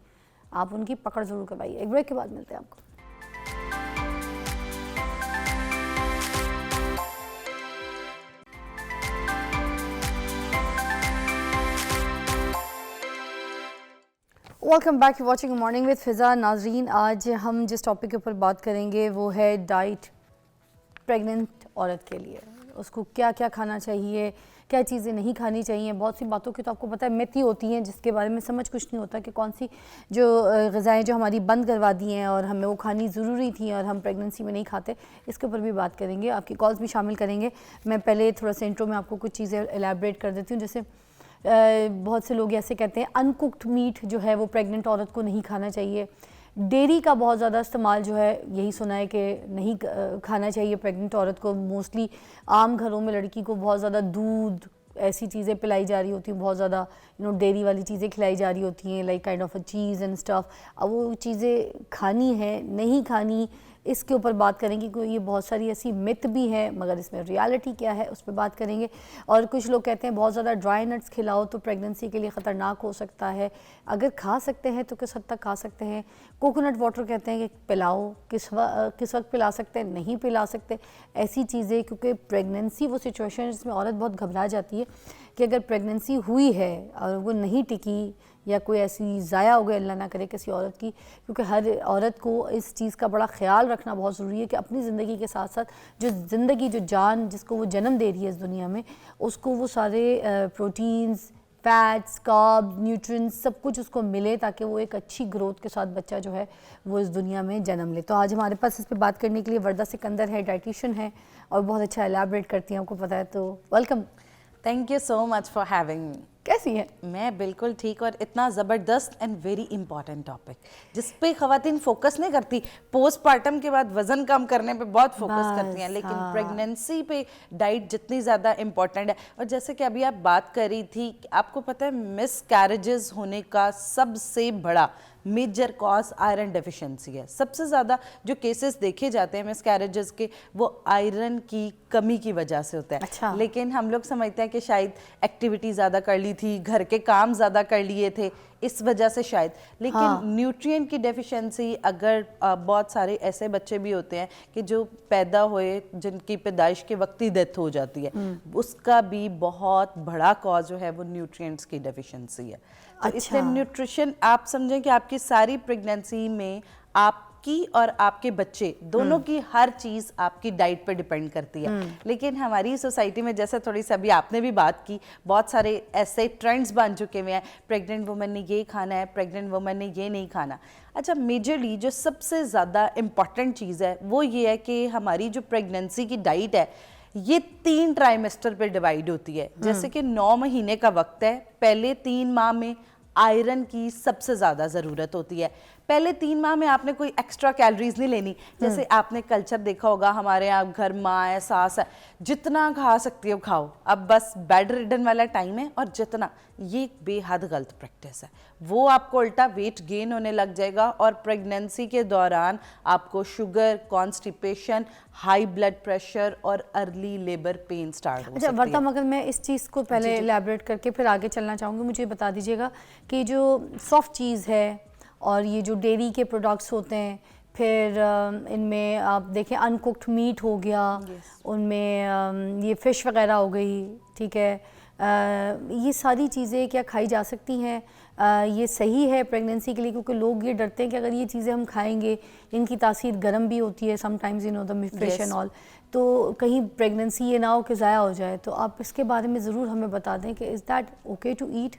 आप उनकी पकड़ ज़रूर करवाइए। एक ब्रेक के बाद मिलते हैं आपको। Welcome back, watching morning with Fiza. नाजरीन, आज हम जिस टॉपिक के ऊपर बात करेंगे वो है डाइट प्रेग्नेंट औरत के लिए। उसको क्या क्या खाना चाहिए, क्या चीज़ें नहीं खानी चाहिए। बहुत सी बातों की तो आपको पता है मिथ ही होती हैं, जिसके बारे में समझ कुछ नहीं होता कि कौन सी जो ग़िज़ाएँ जो हमारी बंद करवा दी हैं और हमें वो खानी ज़रूरी थी और हम प्रेगनेंसी में नहीं खाते, इसके ऊपर भी बात करेंगे। आपकी कॉल्स भी शामिल करेंगे। मैं पहले थोड़ा सा इंट्रो में आपको कुछ चीज़ें एलैबोरेट कर देती हूँ। जैसे बहुत से लोग ऐसे कहते हैं अनकुक्ड मीट जो है वो प्रेग्नेंट औरत को नहीं खाना चाहिए। डेयरी का बहुत ज़्यादा इस्तेमाल जो है, यही सुना है कि नहीं खाना चाहिए प्रेग्नेंट औरत को। मोस्टली आम घरों में लड़की को बहुत ज़्यादा दूध, ऐसी चीज़ें पिलाई जा रही होती हैं, बहुत ज़्यादा डेयरी वाली चीज़ें खिलाई जा रही होती हैं, like kind of a cheese and stuff. अब वो चीज़ें खानी है नहीं खानी, इसके ऊपर बात करेंगे कि ये बहुत सारी ऐसी मिथ भी हैं, मगर इसमें रियलिटी क्या है उस पर बात करेंगे। और कुछ लोग कहते हैं बहुत ज़्यादा ड्राई नट्स खिलाओ तो प्रेगनेंसी के लिए ख़तरनाक हो सकता है। अगर खा सकते हैं तो किस हद तक खा सकते हैं। कोकोनट वाटर कहते हैं कि पिलाओ, किस वक्त पिला सकते हैं, नहीं पिला सकते, ऐसी चीज़ें। क्योंकि प्रेगनेंसी वो सिचुएशन है जिसमें औरत बहुत घबरा जाती है कि अगर प्रेगनेंसी हुई है और वो नहीं टिकी या कोई ऐसी ज़ाया हो गई, अल्लाह ना करे किसी औरत की। क्योंकि हर औरत को इस चीज़ का बड़ा ख्याल रखना बहुत ज़रूरी है कि अपनी ज़िंदगी के साथ साथ जो ज़िंदगी, जो जान जिसको वो जन्म दे रही है इस दुनिया में, उसको वो सारे प्रोटीन्स, फैट्स, कार्ब्स, न्यूट्रिएंट्स सब कुछ उसको मिले, ताकि वो एक अच्छी ग्रोथ के साथ बच्चा जो है वो इस दुनिया में जन्म ले। तो आज हमारे पास इस पर बात करने के लिए वर्दा सिकंदर है, डाइटिशियन है और बहुत अच्छा एलैबोरेट करती हैं, आपको पता है। तो welcome. Thank you so much for having me. कैसी है? मैं बिल्कुल ठीक, और इतना ज़बरदस्त एंड वेरी इंपॉर्टेंट टॉपिक जिस पे ख़वातीन फोकस नहीं करती। पोस्टपार्टम के बाद वज़न कम करने पे बहुत फोकस करती हैं, लेकिन प्रेगनेंसी पे डाइट जितनी ज़्यादा इम्पॉर्टेंट है। और जैसे कि अभी आप बात कर रही थी, आपको पता है मिस कैरेजेस होने का सबसे बड़ा मेजर कॉज आयरन डेफिशिएंसी है। सबसे ज़्यादा जो केसेस देखे जाते हैं मिस कैरेजेस के, वो आयरन की कमी की वजह से होता है। अच्छा। लेकिन हम लोग समझते हैं कि शायद एक्टिविटी ज़्यादा कर ली थी, घर के काम ज़्यादा कर लिए थे, इस वजह से शायद। लेकिन न्यूट्रिएंट की डेफिशिएंसी, अगर बहुत सारे ऐसे बच्चे भी होते हैं कि जो पैदा हुए जिनकी पैदाइश के वक्त ही डेथ हो जाती है, उसका भी बहुत बड़ा कॉज जो है वो न्यूट्रिएंट्स की डेफिशिएंसी है। तो इसलिए न्यूट्रिशन आप समझें कि आपकी सारी प्रेगनेंसी में आपकी और आपके बच्चे दोनों की हर चीज़ आपकी डाइट पे डिपेंड करती है। लेकिन हमारी सोसाइटी में, जैसे थोड़ी सी अभी आपने भी बात की, बहुत सारे ऐसे ट्रेंड्स बन चुके हुए हैं, प्रेग्नेंट वुमन ने ये खाना है, प्रेग्नेंट वुमन ने ये नहीं खाना। अच्छा, मेजरली जो सबसे ज़्यादा इम्पॉर्टेंट चीज़ है वो ये है कि हमारी जो प्रेगनेंसी की डाइट है ये 3 ट्राइमेस्टर पे डिवाइड होती है। जैसे कि 9 महीने का वक्त है, पहले 3 माह में आयरन की सबसे ज़्यादा ज़रूरत होती है। पहले 3 माह में आपने कोई एक्स्ट्रा कैलोरीज नहीं लेनी। जैसे आपने कल्चर देखा होगा, हमारे यहाँ घर माँ है, सास है, जितना खा सकती हो खाओ, अब बस बेड रिडन वाला टाइम है। और जितना, ये बेहद गलत प्रैक्टिस है, वो आपको उल्टा वेट गेन होने लग जाएगा और प्रेगनेंसी के दौरान आपको sugar, constipation, high blood pressure और अर्ली लेबर पेन स्टार्ट हो सकती है। वर्ता, मगर मैं इस चीज़ को पहले एलैबोरेट करके फिर आगे चलना चाहूँगी। मुझे बता दीजिएगा कि जो सॉफ्ट चीज़ है और ये जो डेयरी के प्रोडक्ट्स होते हैं, फिर इनमें आप देखें अनकुक्ड मीट हो गया, उनमें ये फ़िश वगैरह हो गई, ठीक है, ये सारी चीज़ें क्या खाई जा सकती हैं? ये सही है प्रेगनेंसी के लिए? क्योंकि लोग ये डरते हैं कि अगर ये चीज़ें हम खाएंगे, इनकी तासीर गर्म भी होती है sometimes, you know the fish and all, तो कहीं प्रेगनेंसी ये ना हो कि ज़ाया हो जाए। तो आप इसके बारे में ज़रूर हमें बता दें कि is that okay to eat?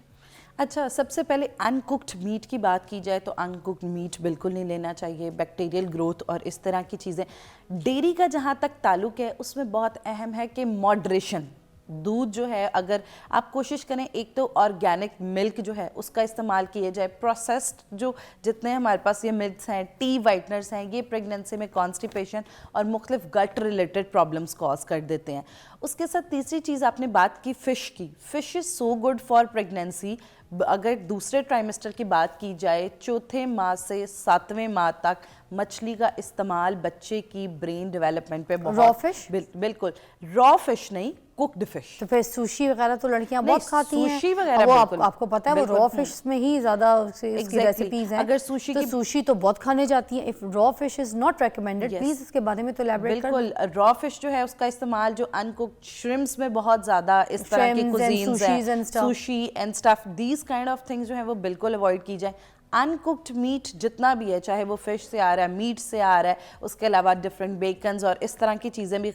अच्छा, सबसे पहले अनकुक्ड मीट की बात की जाए तो अनकुक्ड मीट बिल्कुल नहीं लेना चाहिए। बैक्टीरियल ग्रोथ और इस तरह की चीज़ें। डेयरी का जहाँ तक ताल्लुक है उसमें बहुत अहम है कि मॉडरेशन। दूध जो है, अगर आप कोशिश करें, एक तो ऑर्गेनिक मिल्क जो है उसका इस्तेमाल किया जाए। प्रोसेस्ड जो जितने हमारे पास ये मिल्क्स हैं, टी वाइटनर्स हैं, ये प्रेगनेंसी में कॉन्स्टिपेशन और मुख्तलिफ गट रिलेटेड प्रॉब्लम्स कॉज कर देते हैं। उसके साथ तीसरी चीज़ आपने बात की फ़िश की। Fish is so good for pregnancy. अगर दूसरे ट्राइमेस्टर की बात की जाए, चौथे माह से 7वें माह तक मछली का इस्तेमाल बच्चे की ब्रेन डेवलपमेंट पे बहुत। Raw fish? बिल्कुल रॉ फिश नहीं, कुक्ड फिश। तो फिर सुशी वगैरह तो लड़कियां बहुत खाती हैं। सुशी वगैरह वो बिल्कुल, आपको पता है, वो रॉ फिश में ही ज़्यादा इसकी रेसिपीज हैं। अगर सुशी तो की सुशी तो बहुत खाने जाती है। If raw fish is not recommended, please इसके बारे में तो एलैबोरेट कर। बिल्कुल, रॉ फिश जो है उसका इस्तेमाल जो अनकुक्ड श्रिम्प्स में बहुत ज़्यादा इस तरह की कुजीन्स हैं, sushi and stuff, these kind of things जो है वो बिल्कुल अवॉइड की जाए। अनकुक्ड मीट जितना भी है, चाहे वो फिश से आ रहा है, मीट से आ रहा है, उसके अलावा डिफरेंट बेकन्स और इस तरह की चीज़ें भी,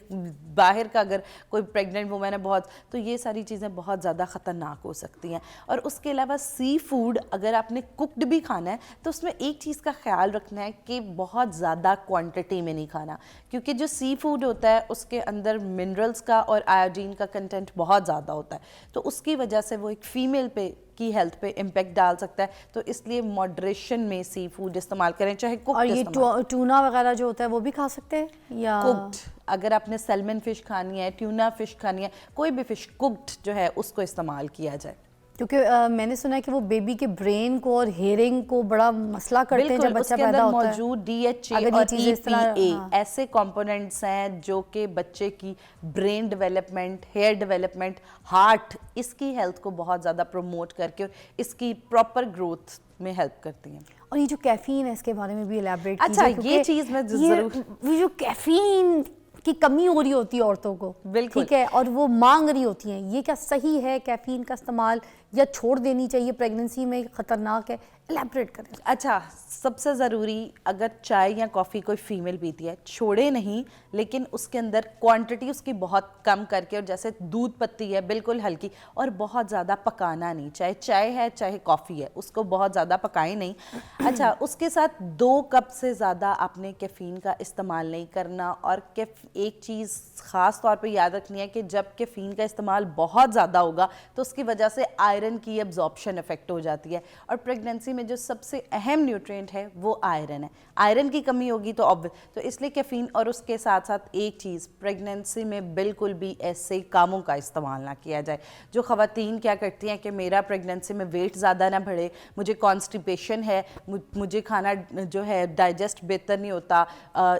बाहर का अगर कोई प्रेग्नेंट वुमेन है बहुत, तो ये सारी चीज़ें बहुत ज़्यादा ख़तरनाक हो सकती हैं। और उसके अलावा सी फूड अगर आपने कुक्ड भी खाना है तो उसमें एक चीज़ का ख्याल रखना है कि बहुत ज़्यादा क्वांटिटी में नहीं खाना, क्योंकि जो सी फूड होता है उसके अंदर मिनरल्स का और आयोडीन का कंटेंट बहुत ज़्यादा होता है, तो उसकी वजह से वो एक फ़ीमेल पे की हेल्थ पे इम्पैक्ट डाल सकता है। तो इसलिए मॉडरेशन में सी फूड इस्तेमाल करें, चाहे कुक्ड। और ये टूना वगैरह जो होता है वो भी खा सकते हैं या कुक्ड? अगर आपने सैल्मन फिश खानी है, ट्यूना फिश खानी है, कोई भी फिश कुक्ड जो है उसको इस्तेमाल किया जाए। क्योंकि मैंने सुना है कि वो बेबी के ब्रेन को और हेयरिंग को बड़ा मसला करते हैं जब बच्चा पैदा होता है। मौजूद DHA अगर ये और चीज़ें इस तरह, EPA ऐसे कंपोनेंट्स हैं जो कि बच्चे की brain development, hair development, heart, इसकी हेल्थ को बहुत ज़्यादा प्रमोट करके इसकी प्रॉपर ग्रोथ में हेल्प करती हैं। और ये जो कैफीन है इसके बारे में भी एलैबोरेट अच्छा, कीजिए, ये चीज़ मैं ज़रूर, ये जो कैफीन की कमी हो रही होती है औरतों को, बिल्कुल, ठीक है, और वो मांग रही होती हैं, ये क्या सही है कैफीन का इस्तेमाल या छोड़ देनी चाहिए? प्रेगनेंसी में खतरनाक है, एलैबोरेट करें। अच्छा, सबसे ज़रूरी, अगर चाय या कॉफ़ी कोई फीमेल पीती है, छोड़े नहीं, लेकिन उसके अंदर क्वांटिटी उसकी बहुत कम करके, और जैसे दूध पत्ती है बिल्कुल हल्की, और बहुत ज़्यादा पकाना नहीं, चाहे चाय है चाहे कॉफ़ी है, उसको बहुत ज़्यादा पकाएं नहीं। अच्छा, उसके साथ 2 कप से ज़्यादा आपने कैफ़ीन का इस्तेमाल नहीं करना। और एक चीज़ ख़ास तौर पे याद रखनी है कि जब कैफ़ीन का इस्तेमाल बहुत ज़्यादा होगा तो उसकी वजह से आयरन की एब्जॉर्प्शन इफेक्ट हो जाती है, और प्रेगनेंसी में जो सबसे अहम न्यूट्रिएंट है वो आयरन है। आयरन की कमी होगी तो इसलिए कैफीन, और उसके साथ साथ एक चीज़, प्रेगनेंसी में बिल्कुल भी ऐसे कामों का इस्तेमाल ना किया जाए। जो ख़वातीन क्या करती हैं कि मेरा प्रेगनेंसी में वेट ज़्यादा ना बढ़े, मुझे कॉन्स्टिपेशन है, मुझे खाना जो है डाइजेस्ट बेहतर नहीं होता,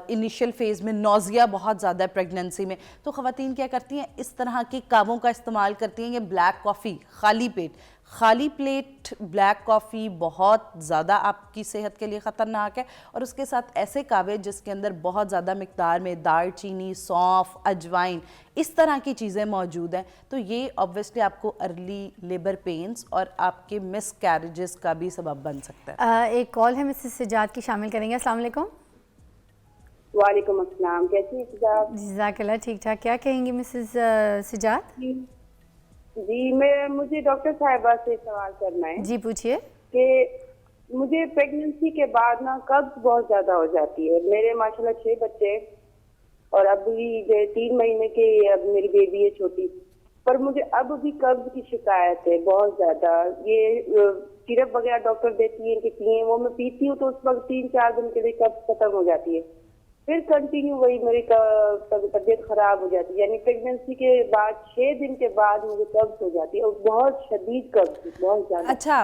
इनिशियल फेज़ में नौजिया बहुत ज़्यादा है प्रेगनेंसी में, तो ख़वातीन क्या करती हैं, इस तरह के कामों का इस्तेमाल करती हैं। ये ब्लैक कॉफ़ी, खाली प्लेट ब्लैक कॉफ़ी बहुत ज़्यादा आपकी सेहत के लिए ख़तरनाक है, और उसके साथ ऐसे कावे जिसके अंदर बहुत ज़्यादा मिकदार में दालचीनी, सौंफ, अजवाइन, इस तरह की चीज़ें मौजूद हैं, तो ये ऑब्वियसली आपको अर्ली लेबर पेन्स और आपके मिस कैरेजेस का भी सबब बन सकता है। एक कॉल है मिसेस सिजात की, शामिल करेंगे। अस्सलाम वालेकुम। वालेकुम अस्सलाम, कैसी हैं सिजात? जज़ाकल्लाह, ठीक ठाक। क्या कहेंगी मिसेस सिजात? जी, मुझे डॉक्टर साहिबा से सवाल करना है। जी पूछिए। कि मुझे प्रेगनेंसी के बाद ना कब्ज बहुत ज्यादा हो जाती है। मेरे माशाल्लाह 6 बच्चे, और अभी 3 महीने की अब मेरी बेबी है छोटी, पर मुझे अब भी कब्ज की शिकायत है बहुत ज्यादा। ये सिरप वगैरह डॉक्टर देती है कि पिए, वो मैं पीती हूँ तो उस वक्त 3-4 दिन के लिए कब्ज खत्म हो जाती है, फिर कंटिन्यू वही मेरी तबीयत खराब हो जाती है। यानी प्रेगनेंसी के बाद 6 दिन के बाद मुझे कब्ज हो जाती है, और बहुत शदीद कब्ज, बहुत ज़्यादा। अच्छा,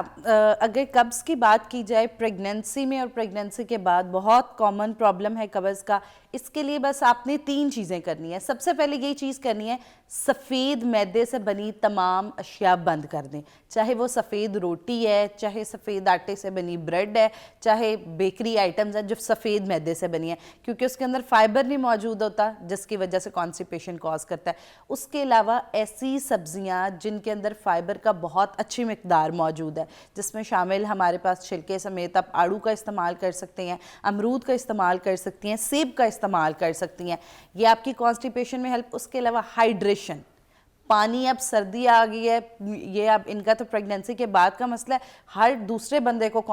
अगर कब्ज़ की बात की जाए प्रेगनेंसी में और प्रेगनेंसी के बाद, बहुत कॉमन प्रॉब्लम है कब्ज़ का। इसके लिए बस आपने 3 चीज़ें करनी है। सबसे पहले यही चीज़ करनी है, सफ़ेद मैदे से बनी तमाम अशिया बंद कर दें, चाहे वो सफ़ेद रोटी है, चाहे सफ़ेद आटे से बनी ब्रेड है, चाहे बेकरी आइटम्स हैं जो सफ़ेद मैदे से बनी है, क्योंकि उसके अंदर फाइबर नहीं मौजूद होता जिसकी वजह से कॉन्स्टिपेशन कॉज करता है। उसके अलावा ऐसी सब्जियां जिनके अंदर फाइबर का बहुत अच्छी मिकदार मौजूद है, जिसमें शामिल हमारे पास छिलके समेत आप आड़ू का इस्तेमाल कर सकते हैं, अमरूद का इस्तेमाल कर सकती हैं, सेब का इस्तेमाल कर सकती हैं, ये आपकी कॉन्स्टिपेशन में हेल्प। उसके अलावा हाइड्रेशन, पानी, अब सर्दी आ गई है, ये अब इनका तो प्रेगनेंसी के बाद का मसला है, हर दूसरे बंदे को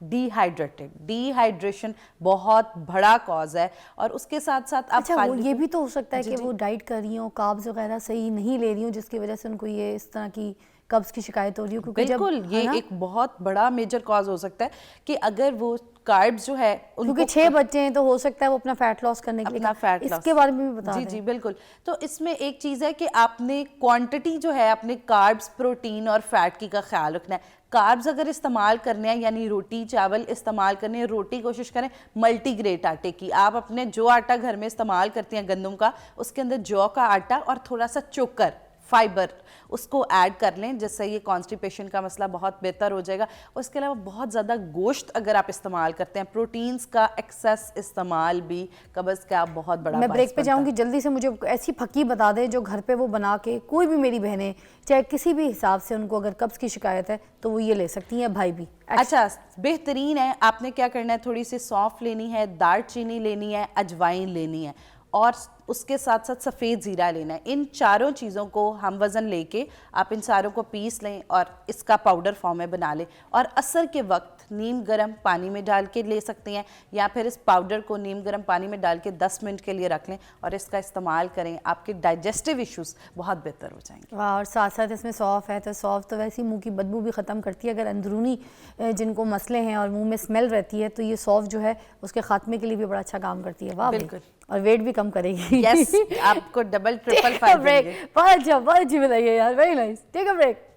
डिहाइड्रेशन बहुत बड़ा कॉज है। और उसके साथ साथ आप अच्छा, वो ये भी तो हो सकता है कि वो डाइट कर रही हो, कार्ब्स वगैरह सही नहीं ले रही हो, जिसकी वजह से उनको ये इस तरह की कब्ज की शिकायत हो रही हो। क्योंकि बिल्कुल ये एक बहुत बड़ा मेजर कॉज हो सकता है कि अगर वो कार्ब्स जो है, क्योंकि 6 बच्चे हैं तो हो सकता है वो अपना फैट लॉस करने के लिए अपना फैट लॉस, इसके बारे में भी बता जी दें। जी बिल्कुल। तो इसमें एक चीज़ है कि आपने क्वांटिटी जो है अपने कार्ब्स, प्रोटीन और फैट की का ख्याल रखना है। कार्ब्स अगर इस्तेमाल करने हैं, यानी रोटी चावल इस्तेमाल करने हैं, रोटी कोशिश करें मल्टीग्रेन आटे की। आप अपने जो आटा घर में इस्तेमाल करती हैं गंदम का, उसके अंदर जौ का आटा और थोड़ा सा चोकर फाइबर उसको ऐड कर लें, जिससे ये कॉन्स्टिपेशन का मसला बहुत बेहतर हो जाएगा। उसके अलावा बहुत ज़्यादा गोश्त अगर आप इस्तेमाल करते हैं, प्रोटीन्स का एक्सेस इस्तेमाल भी कब्ज़ का बहुत बड़ा मैं ब्रेक पे जाऊंगी, जल्दी से मुझे ऐसी फकी बता दें जो घर पे वो बना के कोई भी मेरी बहनें चाहे किसी भी हिसाब से उनको अगर कब्ज़ की शिकायत है तो वो ये ले सकती हैं, भाई भी। अच्छा, बेहतरीन है। आपने क्या करना है, थोड़ी सी सौंफ लेनी है, दालचीनी लेनी है, अजवाइन लेनी है और उसके साथ साथ सफ़ेद ज़ीरा लेना है। इन चारों चीज़ों को हम वज़न लेके आप इन सारों को पीस लें और इसका पाउडर फॉर्म में बना लें और असर के वक्त नीम गर्म पानी में डाल के ले सकते हैं, या फिर इस पाउडर को नीम गर्म पानी में डाल के 10 मिनट के लिए रख लें और इसका इस्तेमाल करें। आपके डाइजेस्टिव इश्यूज़ बहुत बेहतर हो जाएंगे। और साथ साथ इसमें सौंफ है तो सौंफ तो वैसे ही मुंह की बदबू भी ख़त्म करती है। अगर अंदरूनी जिनको मसले हैं और मुंह में स्मेल रहती है तो ये सौंफ जो है उसके खात्मे के लिए भी बड़ा अच्छा काम करती है। वाह, बिल्कुल। और वेट भी कम करेगी। यस, आपको डबल ट्रिपल फायदा देंगे। बहुत अच्छी बताइए यार, very nice. Take a break.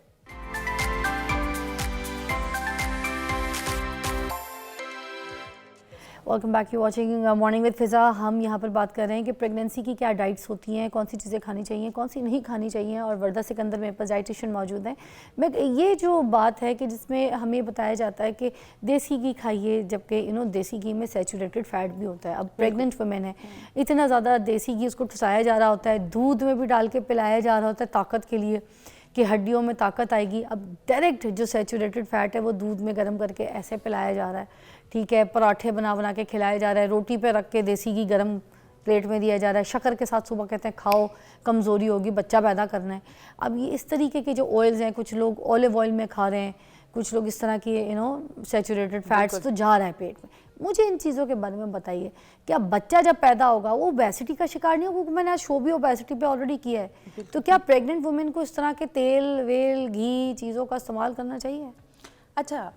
Welcome back, you watching morning with Fiza. हम यहाँ पर बात कर रहे हैं कि प्रेगनेंसी की क्या डाइट्स होती हैं, कौन सी चीज़ें खानी चाहिए, कौन सी नहीं खानी चाहिए। और वर्दा सिकंदर मेरे पास डाइटिशियन मौजूद हैं। मैं ये जो बात है कि जिसमें हमें बताया जाता है कि देसी घी खाइए, जबकि देसी घी में सैचुरेटेड फैट भी होता है। अब प्रेग्नेंट वुमेन है, इतना ज़्यादा देसी घी उसको ठुसाया जा रहा होता है, दूध में भी डाल के पिलाया जा रहा होता है ताकत के लिए कि हड्डियों में ताकत आएगी। अब डायरेक्ट जो सैचुरेटेड फैट है वो दूध में गर्म करके ऐसे पिलाया जा रहा है, ठीक है। पराठे बना के खिलाया जा रहा है, रोटी पे रख के देसी घी गर्म प्लेट में दिया जा रहा है, शक्कर के साथ सुबह कहते हैं खाओ, कमज़ोरी होगी, बच्चा पैदा करना है। अब ये इस तरीके के जो ऑयल्स हैं, कुछ लोग ऑलिव ऑयल में खा रहे हैं, कुछ लोग इस तरह की सैचुरेटेड फैट्स तो जा रहा है पेट में। मुझे इन चीज़ों के बारे में बताइए, क्या बच्चा जब पैदा होगा वो ओबेसिटी का शिकार नहीं होगा? क्योंकि मैंने आज शो भी ओबेसिटी पे ऑलरेडी किया है। तो क्या प्रेग्नेंट वुमेन को इस तरह के तेल वेल घी चीज़ों का इस्तेमाल करना चाहिए? अच्छा,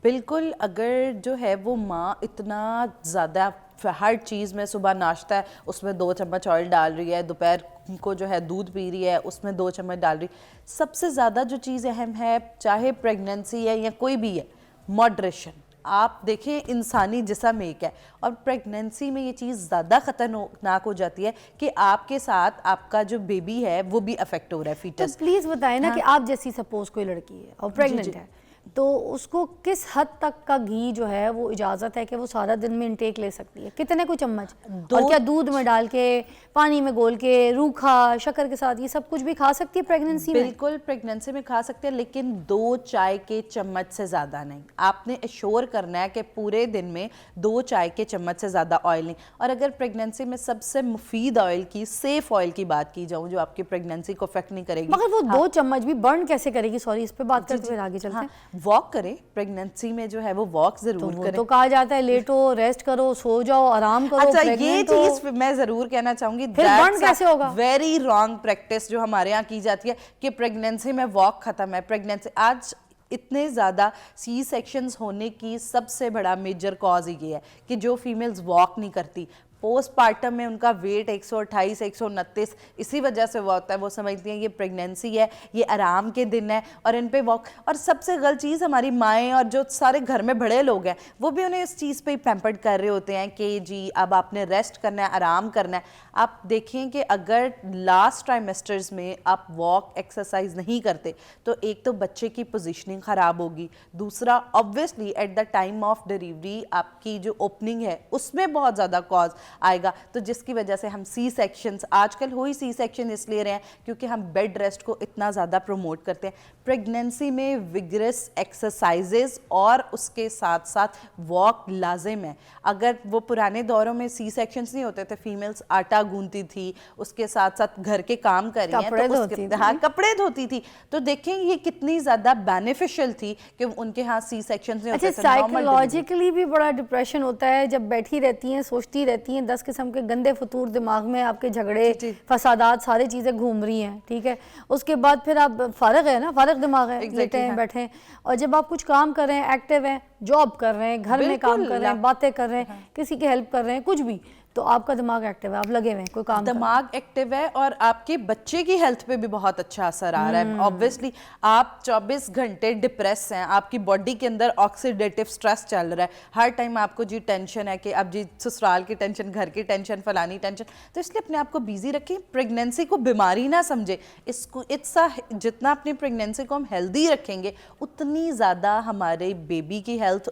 बिल्कुल। अगर जो है वो माँ इतना ज़्यादा हर चीज़ में, सुबह नाश्ता है उसमें 2 चम्मच ऑयल डाल रही है, दोपहर को जो है दूध पी रही है उसमें 2 चम्मच डाल रही है। सबसे ज़्यादा जो चीज़ अहम है, चाहे प्रेगनेंसी है या कोई भी है, मॉडरेशन। आप देखें इंसानी जिस्म एक है और प्रेगनेंसी में ये चीज़ ज़्यादा ख़तरनाक हो जाती है कि आपके साथ आपका जो बेबी है वो भी अफेक्ट हो रहा है, फीटस। तो प्लीज़ बताएं ना कि आप जैसी सपोज कोई लड़की है और प्रेग्नेंट है, तो उसको किस हद तक का घी जो है वो इजाज़त है कि वो सारा दिन में इंटेक ले सकती है? कितने को चम्मच? और क्या दूध में डाल के, पानी में घोल के, रूखा, शक्कर के साथ, ये सब कुछ भी खा सकती है प्रेगनेंसी में? बिल्कुल, प्रेगनेंसी में खा सकते हैं, लेकिन 2 चाय के चम्मच से ज़्यादा नहीं। आपने एश्योर करना है कि पूरे दिन में 2 चाय के चम्मच से ज़्यादा ऑयल नहीं। और अगर प्रेगनेंसी में सबसे मुफीद ऑयल की, सेफ ऑयल की बात की जाऊँ जो आपकी प्रेगनेंसी को अफेक्ट नहीं करेगी, मगर वो 2 चम्मच भी बर्न कैसे करेगी? सॉरी, इस पे बात करते हुए आगे चलते हैं। वॉक करें, प्रेगनेंसी में जो है वो वॉक जरूर करें। तो कहा जाता है लेटो, रेस्ट करो, सो जाओ, आराम करो। अच्छा, ये चीज मैं जरूर कहना चाहूंगी, फिर बर्न कैसे होगा? वेरी रॉन्ग प्रैक्टिस जो हमारे यहाँ की जाती है कि प्रेगनेंसी में वॉक खत्म है। प्रेगनेंसी आज इतने ज़्यादा सी सेक्शंस होने की सबसे बड़ा मेजर कॉज ये है कि जो फीमेल्स वॉक नहीं करती। पोस्टपार्टम में उनका वेट 128 129 इसी वजह से हुआ होता है। वो समझती हैं ये प्रेगनेंसी है, ये आराम के दिन है और इन पे वॉक। और सबसे गलत चीज़ हमारी माएँ और जो सारे घर में बड़े लोग हैं वो भी उन्हें इस चीज़ पे पैम्पर्ड कर रहे होते हैं कि जी अब आपने रेस्ट करना है, आराम करना है। आप देखें कि अगर लास्ट ट्राइमेस्टर्स में आप वॉक एक्सरसाइज नहीं करते तो एक तो बच्चे की पोजीशनिंग ख़राब होगी, दूसरा obviously at the time of delivery आपकी जो ओपनिंग है उसमें बहुत ज़्यादा कॉज आएगा, तो जिसकी वजह से हम सी सेक्शंस, आजकल हुई सी सेक्शन इसलिए रहे हैं क्योंकि हम बेड रेस्ट को इतना ज़्यादा प्रमोट करते हैं। प्रेगनेंसी में विगरस एक्सरसाइजेज और उसके साथ साथ वॉक लाजिम है। अगर वो पुराने दौरों में सी सेक्शंस नहीं होते थे, फीमेल्स आटा गूंथती थी, उसके साथ साथ घर के काम कर रही हैं तो उसके हाँ कपड़े धोती थी, तो देखें ये कितनी ज़्यादा बेनिफिशियल थी कि उनके यहाँ सी सेक्शंस नहीं होते थे। साइकोलॉजिकली भी बड़ा डिप्रेशन होता है जब बैठी रहती हैं, सोचती रहती हैं, 10 किस्म के गंदे फतूर दिमाग में, आपके झगड़े फसादात सारी चीज़ें घूम रही हैं, ठीक है। उसके बाद फिर आप फारिग है ना, फारिग दिमाग है, लेटे हैं, बैठे हैं, और जब आप कुछ काम कर रहे हैं, एक्टिव हैं, जॉब कर रहे हैं, घर में काम कर रहे हैं, बातें कर रहे हैं, किसी की हेल्प कर रहे हैं, कुछ भी, तो आपका दिमाग एक्टिव है, आप लगे हुए हैं कोई काम, दिमाग एक्टिव है और आपके बच्चे की हेल्थ पे भी बहुत अच्छा असर आ रहा है। ऑब्वियसली आप 24 घंटे डिप्रेस हैं, आपकी बॉडी के अंदर ऑक्सीडेटिव स्ट्रेस चल रहा है, हर टाइम आपको जी टेंशन है कि अब जी ससुराल की टेंशन, घर की टेंशन, फलानी टेंशन, तो इसलिए अपने आप को बिजी रखें। प्रेगनेंसी को बीमारी ना समझे, इसको जितना अपनी प्रेगनेंसी को हम हेल्दी रखेंगे उतनी ज़्यादा हमारे बेबी की हेल्थ।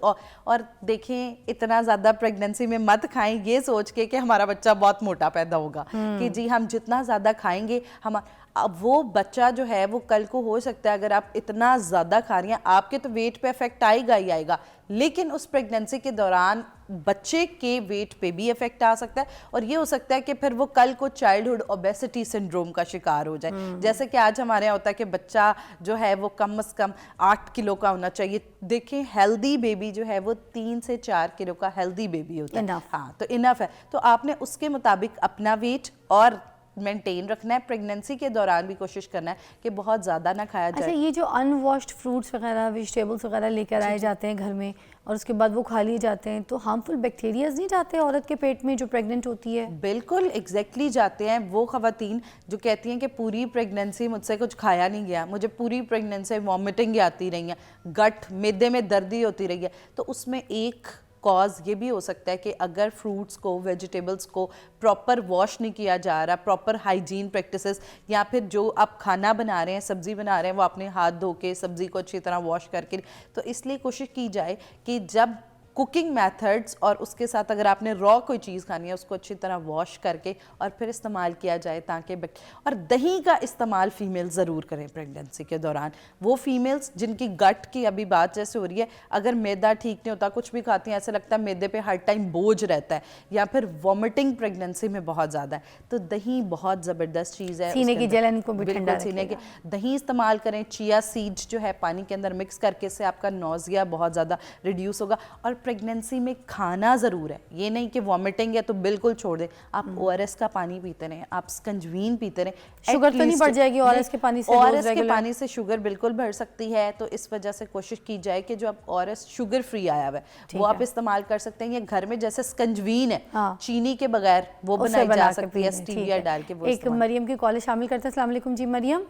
और देखें इतना ज़्यादा प्रेगनेंसी में मत खाएं ये सोच के कि हमारा बच्चा बहुत मोटा पैदा होगा, कि जी हम जितना ज़्यादा खाएंगे हम, अब वो बच्चा जो है वो कल को हो सकता है, अगर आप इतना ज़्यादा खा रही हैं आपके तो वेट पे इफेक्ट आएगा ही आएगा, लेकिन उस प्रेगनेंसी के दौरान बच्चे के वेट पे भी इफेक्ट आ सकता है और ये हो सकता है कि फिर वो कल को चाइल्डहुड ओबेसिटी सिंड्रोम का शिकार हो जाए। जैसे कि आज हमारे यहाँ होता है कि बच्चा जो है वो कम से कम 8 किलो का होना चाहिए। देखें हेल्दी बेबी जो है वो 3 से 4 किलो का हेल्दी बेबी होता है, हाँ तो इनफ है। तो आपने उसके मुताबिक अपना वेट और मेंटेन रखना है। प्रेगनेंसी के दौरान भी कोशिश करना है कि बहुत ज़्यादा ना खाया जाए। अच्छा, ये जो अनवॉश्ड फ्रूट्स वगैरह, वेजिटेबल्स वगैरह लेकर आए जाते हैं घर में और उसके बाद वो खा लिए जाते हैं, तो हार्मफुल बैक्टीरियाज नहीं जाते औरत के पेट में जो प्रेग्नेंट होती है? बिल्कुल एग्जैक्टली जाते हैं। वो ख़वातीन जो कहती हैं कि पूरी प्रेगनेंसी मुझसे कुछ खाया नहीं गया, मुझे पूरी प्रेगनेंसी वॉमिटिंग आती रही है, गट मैदे में दर्दी होती रही है, तो उसमें एक कॉज ये भी हो सकता है कि अगर फ्रूट्स को, वेजिटेबल्स को प्रॉपर वॉश नहीं किया जा रहा, प्रॉपर हाइजीन प्रैक्टिसेस, या फिर जो आप खाना बना रहे हैं, सब्ज़ी बना रहे हैं, वो अपने हाथ धो के सब्ज़ी को अच्छी तरह वॉश करके, तो इसलिए कोशिश की जाए कि जब कुकिंग मेथड्स और उसके साथ अगर आपने रॉ कोई चीज़ खानी है उसको अच्छी तरह वॉश करके और फिर इस्तेमाल किया जाए, ताकि और दही का इस्तेमाल फीमेल ज़रूर करें प्रेगनेंसी के दौरान। वो फीमेल्स जिनकी गट की अभी बात जैसे हो रही है, अगर मैदा ठीक नहीं होता, कुछ भी खाती हैं, ऐसा लगता है मैदे पे हर टाइम बोझ रहता है, या फिर वॉमिटिंग प्रेगनेंसी में बहुत ज़्यादा है, तो दही बहुत ज़बरदस्त चीज़ है। सीने की जलन को भी ठंडा सीने के दही इस्तेमाल करें, चिया सीड्स जो है पानी के अंदर मिक्स करके, से आपका नौजिया बहुत ज़्यादा रिड्यूस होगा। और प्रेगनेंसी में खाना ज़रूर है, ये नहीं कि वॉमिटिंग है तो बिल्कुल छोड़ दें। आप ORS का पानी पीते रहें, आप स्कंजवीन पीते रहें। शुगर तो नहीं बढ़ जाएगी ORS के पानी से? ORS के पानी से शुगर बिल्कुल बढ़ सकती है, तो इस वजह से कोशिश की जाए कि जो आप ORS शुगर फ्री आया हुआ है वो आप इस्तेमाल कर सकते हैं। ये घर में जैसे स्कंजवीन है, चीनी के बगैर वो बनाई जा सकती है, स्टीविया डाल के। वो एक मरियम की कॉल शामिल करते हैं। अस्सलाम वालेकुम जी मरियम।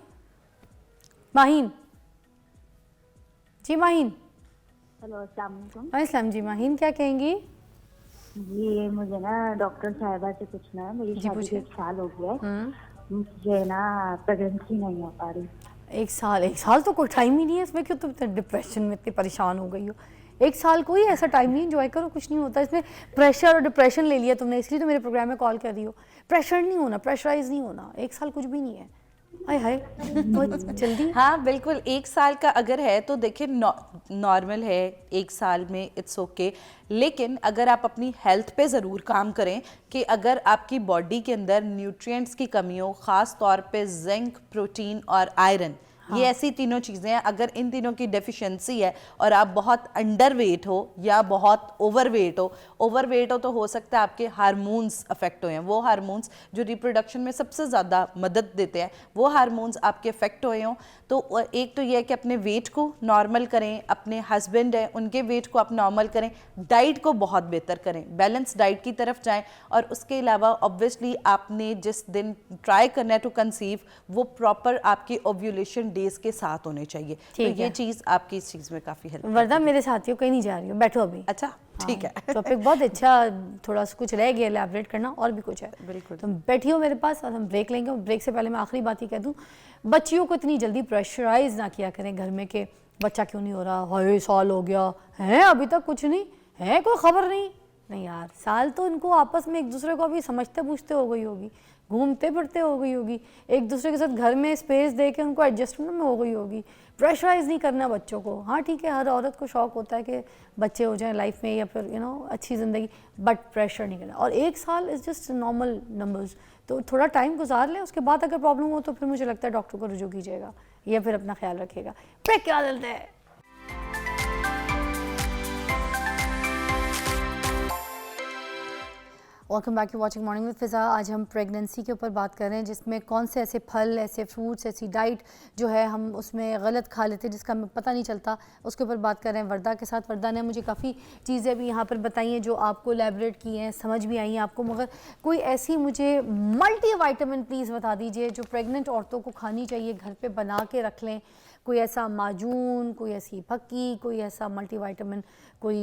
माहीन जी, माहीन। हेलो, अस्सलाम वालेकुम। वालेकुम जी माहीन, क्या कहेंगी? ये मुझे ना डॉक्टर साहिबा से पूछना है, मेरी शादी को 1 साल हो गया है, मुझे ना प्रेगनेंसी नहीं हो पा रही। 1 साल तो कोई टाइम ही नहीं है, इसमें क्यों तुम इतने डिप्रेशन में इतनी परेशान हो गई हो? 1 साल कोई ऐसा टाइम नहीं, एंजॉय करो, कुछ नहीं होता इसमें। प्रेशर और डिप्रेशन ले लिया तुमने, इसलिए तो मेरे प्रोग्राम में कॉल कर रही हो। प्रेशर नहीं होना, प्रेशराइज नहीं होना, 1 साल कुछ भी नहीं है। हाय हाय बहुत जल्दी। हाँ बिल्कुल, 1 साल का अगर है तो देखिए नॉर्मल है 1 साल में, इट्स ओके। लेकिन अगर आप अपनी हेल्थ पे ज़रूर काम करें कि अगर आपकी बॉडी के अंदर न्यूट्रिएंट्स की कमी हो, ख़ास तौर पे जिंक, प्रोटीन और आयरन, ये ऐसी तीनों चीज़ें हैं, अगर इन तीनों की डेफिशिएंसी है और आप बहुत अंडर वेट हो या बहुत ओवर वेट हो तो हो सकता है आपके हार्मोन्स अफेक्ट हुए हैं। वो हार्मोन्स जो रिप्रोडक्शन में सबसे ज़्यादा मदद देते हैं, वो हार्मोन्स आपके अफेक्ट हुए हों। तो एक तो ये है कि अपने वेट को नॉर्मल करें, अपने हस्बैंड हैं उनके वेट को आप नॉर्मल करें, डाइट को बहुत बेहतर करें, बैलेंस डाइट की तरफ जाएं, और उसके अलावा ऑब्वियसली आपने जिस दिन ट्राई करना है टू कंसीव वो प्रॉपर आपकी ओव्यूलेशन डेज के साथ होने चाहिए। तो ठीक ये है। चीज़ आपकी इस चीज़ में काफ़ी हेल्प वरदा मेरे साथियों कहीं नहीं जा रही हो, बैठो अभी। अच्छा ठीक है। टॉपिक बहुत अच्छा, थोड़ा सा कुछ रह गया एलैबोरेट करना, और भी कुछ है। बिल्कुल। तुम बैठी हो मेरे पास और हम ब्रेक लेंगे। और ब्रेक से पहले मैं आखिरी बात ही कह दूं, बच्चियों को इतनी जल्दी प्रेशराइज ना किया करें घर में कि बच्चा क्यों नहीं हो रहा, हाय साल हो गया है अभी तक कुछ नहीं है, कोई खबर नहीं यार, साल तो इनको आपस में एक दूसरे को अभी समझते पूछते हो गई होगी, घूमते फिरते हो गई होगी, एक दूसरे के साथ घर में स्पेस दे के उनको एडजस्टमेंट में हो गई होगी। प्रेशराइज नहीं करना बच्चों को। हाँ ठीक है, हर औरत को शौक होता है कि बच्चे हो जाएं लाइफ में या फिर अच्छी ज़िंदगी, बट प्रेशर नहीं करना। और 1 साल इज़ जस्ट नॉर्मल नंबर्स, तो थोड़ा टाइम गुजार लें, उसके बाद अगर प्रॉब्लम हो तो फिर मुझे लगता है डॉक्टर को रुजू कीजिएगा या फिर अपना ख्याल रखिएगा। ब्रेक क्या चलते हैं। Welcome back to watching morning with Fiza. आज हम प्रेगनेंसी के ऊपर बात कर रहे हैं, जिसमें कौन से ऐसे फल, ऐसे फ्रूट्स, ऐसी डाइट जो है हम उसमें गलत खा लेते हैं जिसका हमें पता नहीं चलता, उसके ऊपर बात कर रहे हैं वर्दा के साथ। वर्दा ने मुझे काफ़ी चीज़ें भी यहाँ पर बताई हैं जो आपको एलैबोरेट की हैं, समझ भी आई हैं आपको, मगर कोई ऐसी मुझे मल्टी विटामिन प्लीज़ बता दीजिए जो प्रेग्नेंट औरतों को खानी चाहिए, घर पर बना के रख लें। कोई ऐसा माजून, कोई ऐसी फक्की, कोई ऐसा मल्टीविटामिन, कोई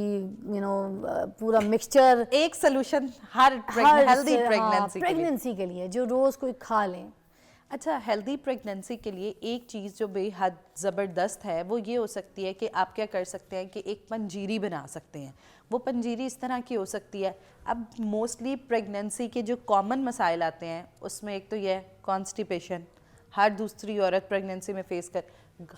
पूरा मिक्सचर, एक सोल्यूशन हर हेल्दी प्रेगनेंसी के लिए जो रोज़ कोई खा लें। अच्छा, हेल्दी प्रेगनेंसी के लिए एक चीज़ जो बेहद ज़बरदस्त है वो ये हो सकती है कि आप क्या कर सकते हैं कि एक पंजीरी बना सकते हैं। वो पंजीरी इस तरह की हो सकती है, अब मोस्टली प्रेगनेंसी के जो कॉमन मसाइल आते हैं उसमें एक तो ये है कॉन्स्टिपेशन, हर दूसरी औरत प्रेगनेंसी में फेस कर,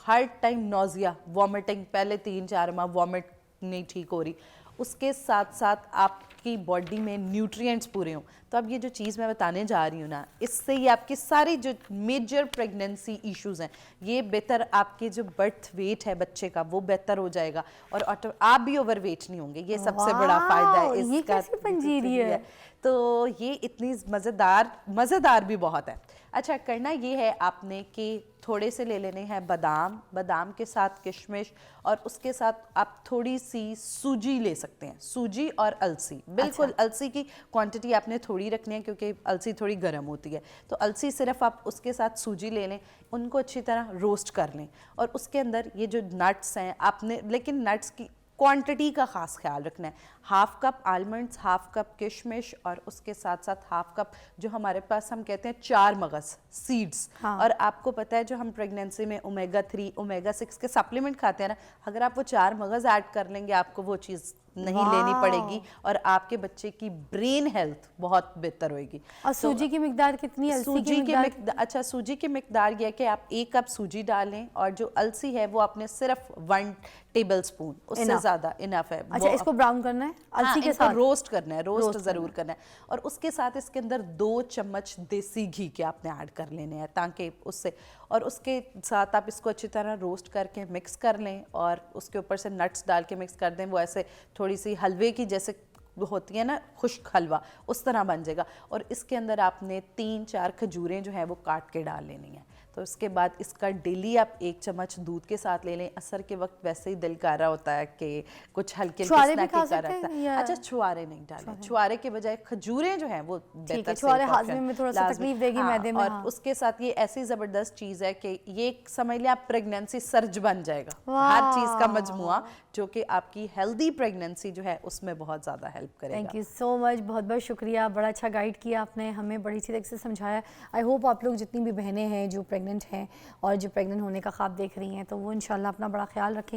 हर टाइम नोज़िया, वॉमिटिंग, पहले 3-4 माह वॉमिट नहीं ठीक हो रही, उसके साथ साथ आपकी बॉडी में न्यूट्रिएंट्स पूरे हों। तो अब ये जो चीज़ मैं बताने जा रही हूँ ना, इससे ये आपकी सारी जो मेजर प्रेगनेंसी इश्यूज़ हैं, ये बेहतर, आपके जो बर्थ वेट है बच्चे का वो बेहतर हो जाएगा और आप भी ओवर वेट नहीं होंगे। ये सबसे बड़ा फ़ायदा है इसका। ये कैसी पंजीरी है? तो ये इतनी मज़ेदार भी बहुत है। अच्छा, करना ये है आपने कि थोड़े से ले लेने हैं बादाम के साथ किशमिश, और उसके साथ आप थोड़ी सी सूजी ले सकते हैं, सूजी और अलसी। बिल्कुल अलसी की क्वांटिटी आपने थोड़ी रखनी है क्योंकि अलसी थोड़ी गर्म होती है, तो अलसी सिर्फ आप उसके साथ सूजी ले लें, उनको अच्छी तरह रोस्ट कर लें, और उसके अंदर ये जो नट्स हैं आपने, लेकिन नट्स की क्वांटिटी का ख़ास ख्याल रखना है। 1/2 कप आलमंड्स, 1/2 कप किशमिश, और उसके साथ साथ 1/2 कप जो हमारे पास हम कहते हैं 4 मगज़ सीड्स। हाँ। और आपको पता है जो हम प्रेगनेंसी में ओमेगा 3 ओमेगा 6 के सप्लीमेंट खाते हैं ना, अगर आप वो 4 मगज़ ऐड कर लेंगे आपको वो चीज़ नहीं लेनी पड़ेगी और आपके बच्चे की ब्रेन हेल्थ बहुत बेहतर होएगी। और सूजी की मिकदार कितनी, सूजी की मिकदार, अच्छा सूजी की मिकदार यह कि आप 1 कप सूजी डालें, और जो अलसी है वो आपने सिर्फ 1 टेबलस्पून, उससे ज़्यादा इनफ है। अच्छा, इसको ब्राउन करना है अलसी के साथ, रोस्ट करना है, रोस्ट ज़रूर करना है, और उसके साथ इसके अंदर 2 चम्मच देसी घी के आपने ऐड कर लेने हैं ताकि उससे, और उसके साथ आप इसको अच्छी तरह रोस्ट करके मिक्स कर लें, और उसके ऊपर से नट्स डाल के मिक्स कर दें। वो ऐसे थोड़ी सी हलवे की जैसे होती है ना, खुश्क हलवा, उस तरह बन जाएगा। और इसके अंदर आपने 3-4 खजूरें जो हैं वो काट के डाल लेनी है। तो उसके बाद इसका डेली आप 1 चम्मच दूध के साथ ले लें। असर के वक्त वैसे ही दिल कर रहा होता है कि कुछ हल्के छुआरे खा सकते हैं। अच्छा, छुआरे नहीं डालें, छुआरे के बजाय खजूरें जो हैं वो बेहतर। छुआरे हाजमे में थोड़ा सा तकलीफ देगी, मैदे में। और उसके साथ ये ऐसी ज़बरदस्त चीज़ है कि ये समझ लें आप प्रेगनेंसी सर्ज बन जाएगा, हर चीज़ का मजमुआ, जो कि आपकी हेल्दी प्रेगनेंसी जो है उसमें बहुत ज़्यादा हेल्प करेगा। थैंक यू सो मच, बहुत बहुत शुक्रिया, बड़ा अच्छा गाइड किया आपने हमें, बड़ी अच्छी तरीके से समझाया। आई होप आप लोग जितनी भी बहनें हैं जो प्रेग्नेंट हैं और जो प्रेग्नेंट होने का ख्वाब देख रही हैं, तो वो इंशाल्लाह अपना बड़ा ख्याल रखेंगी।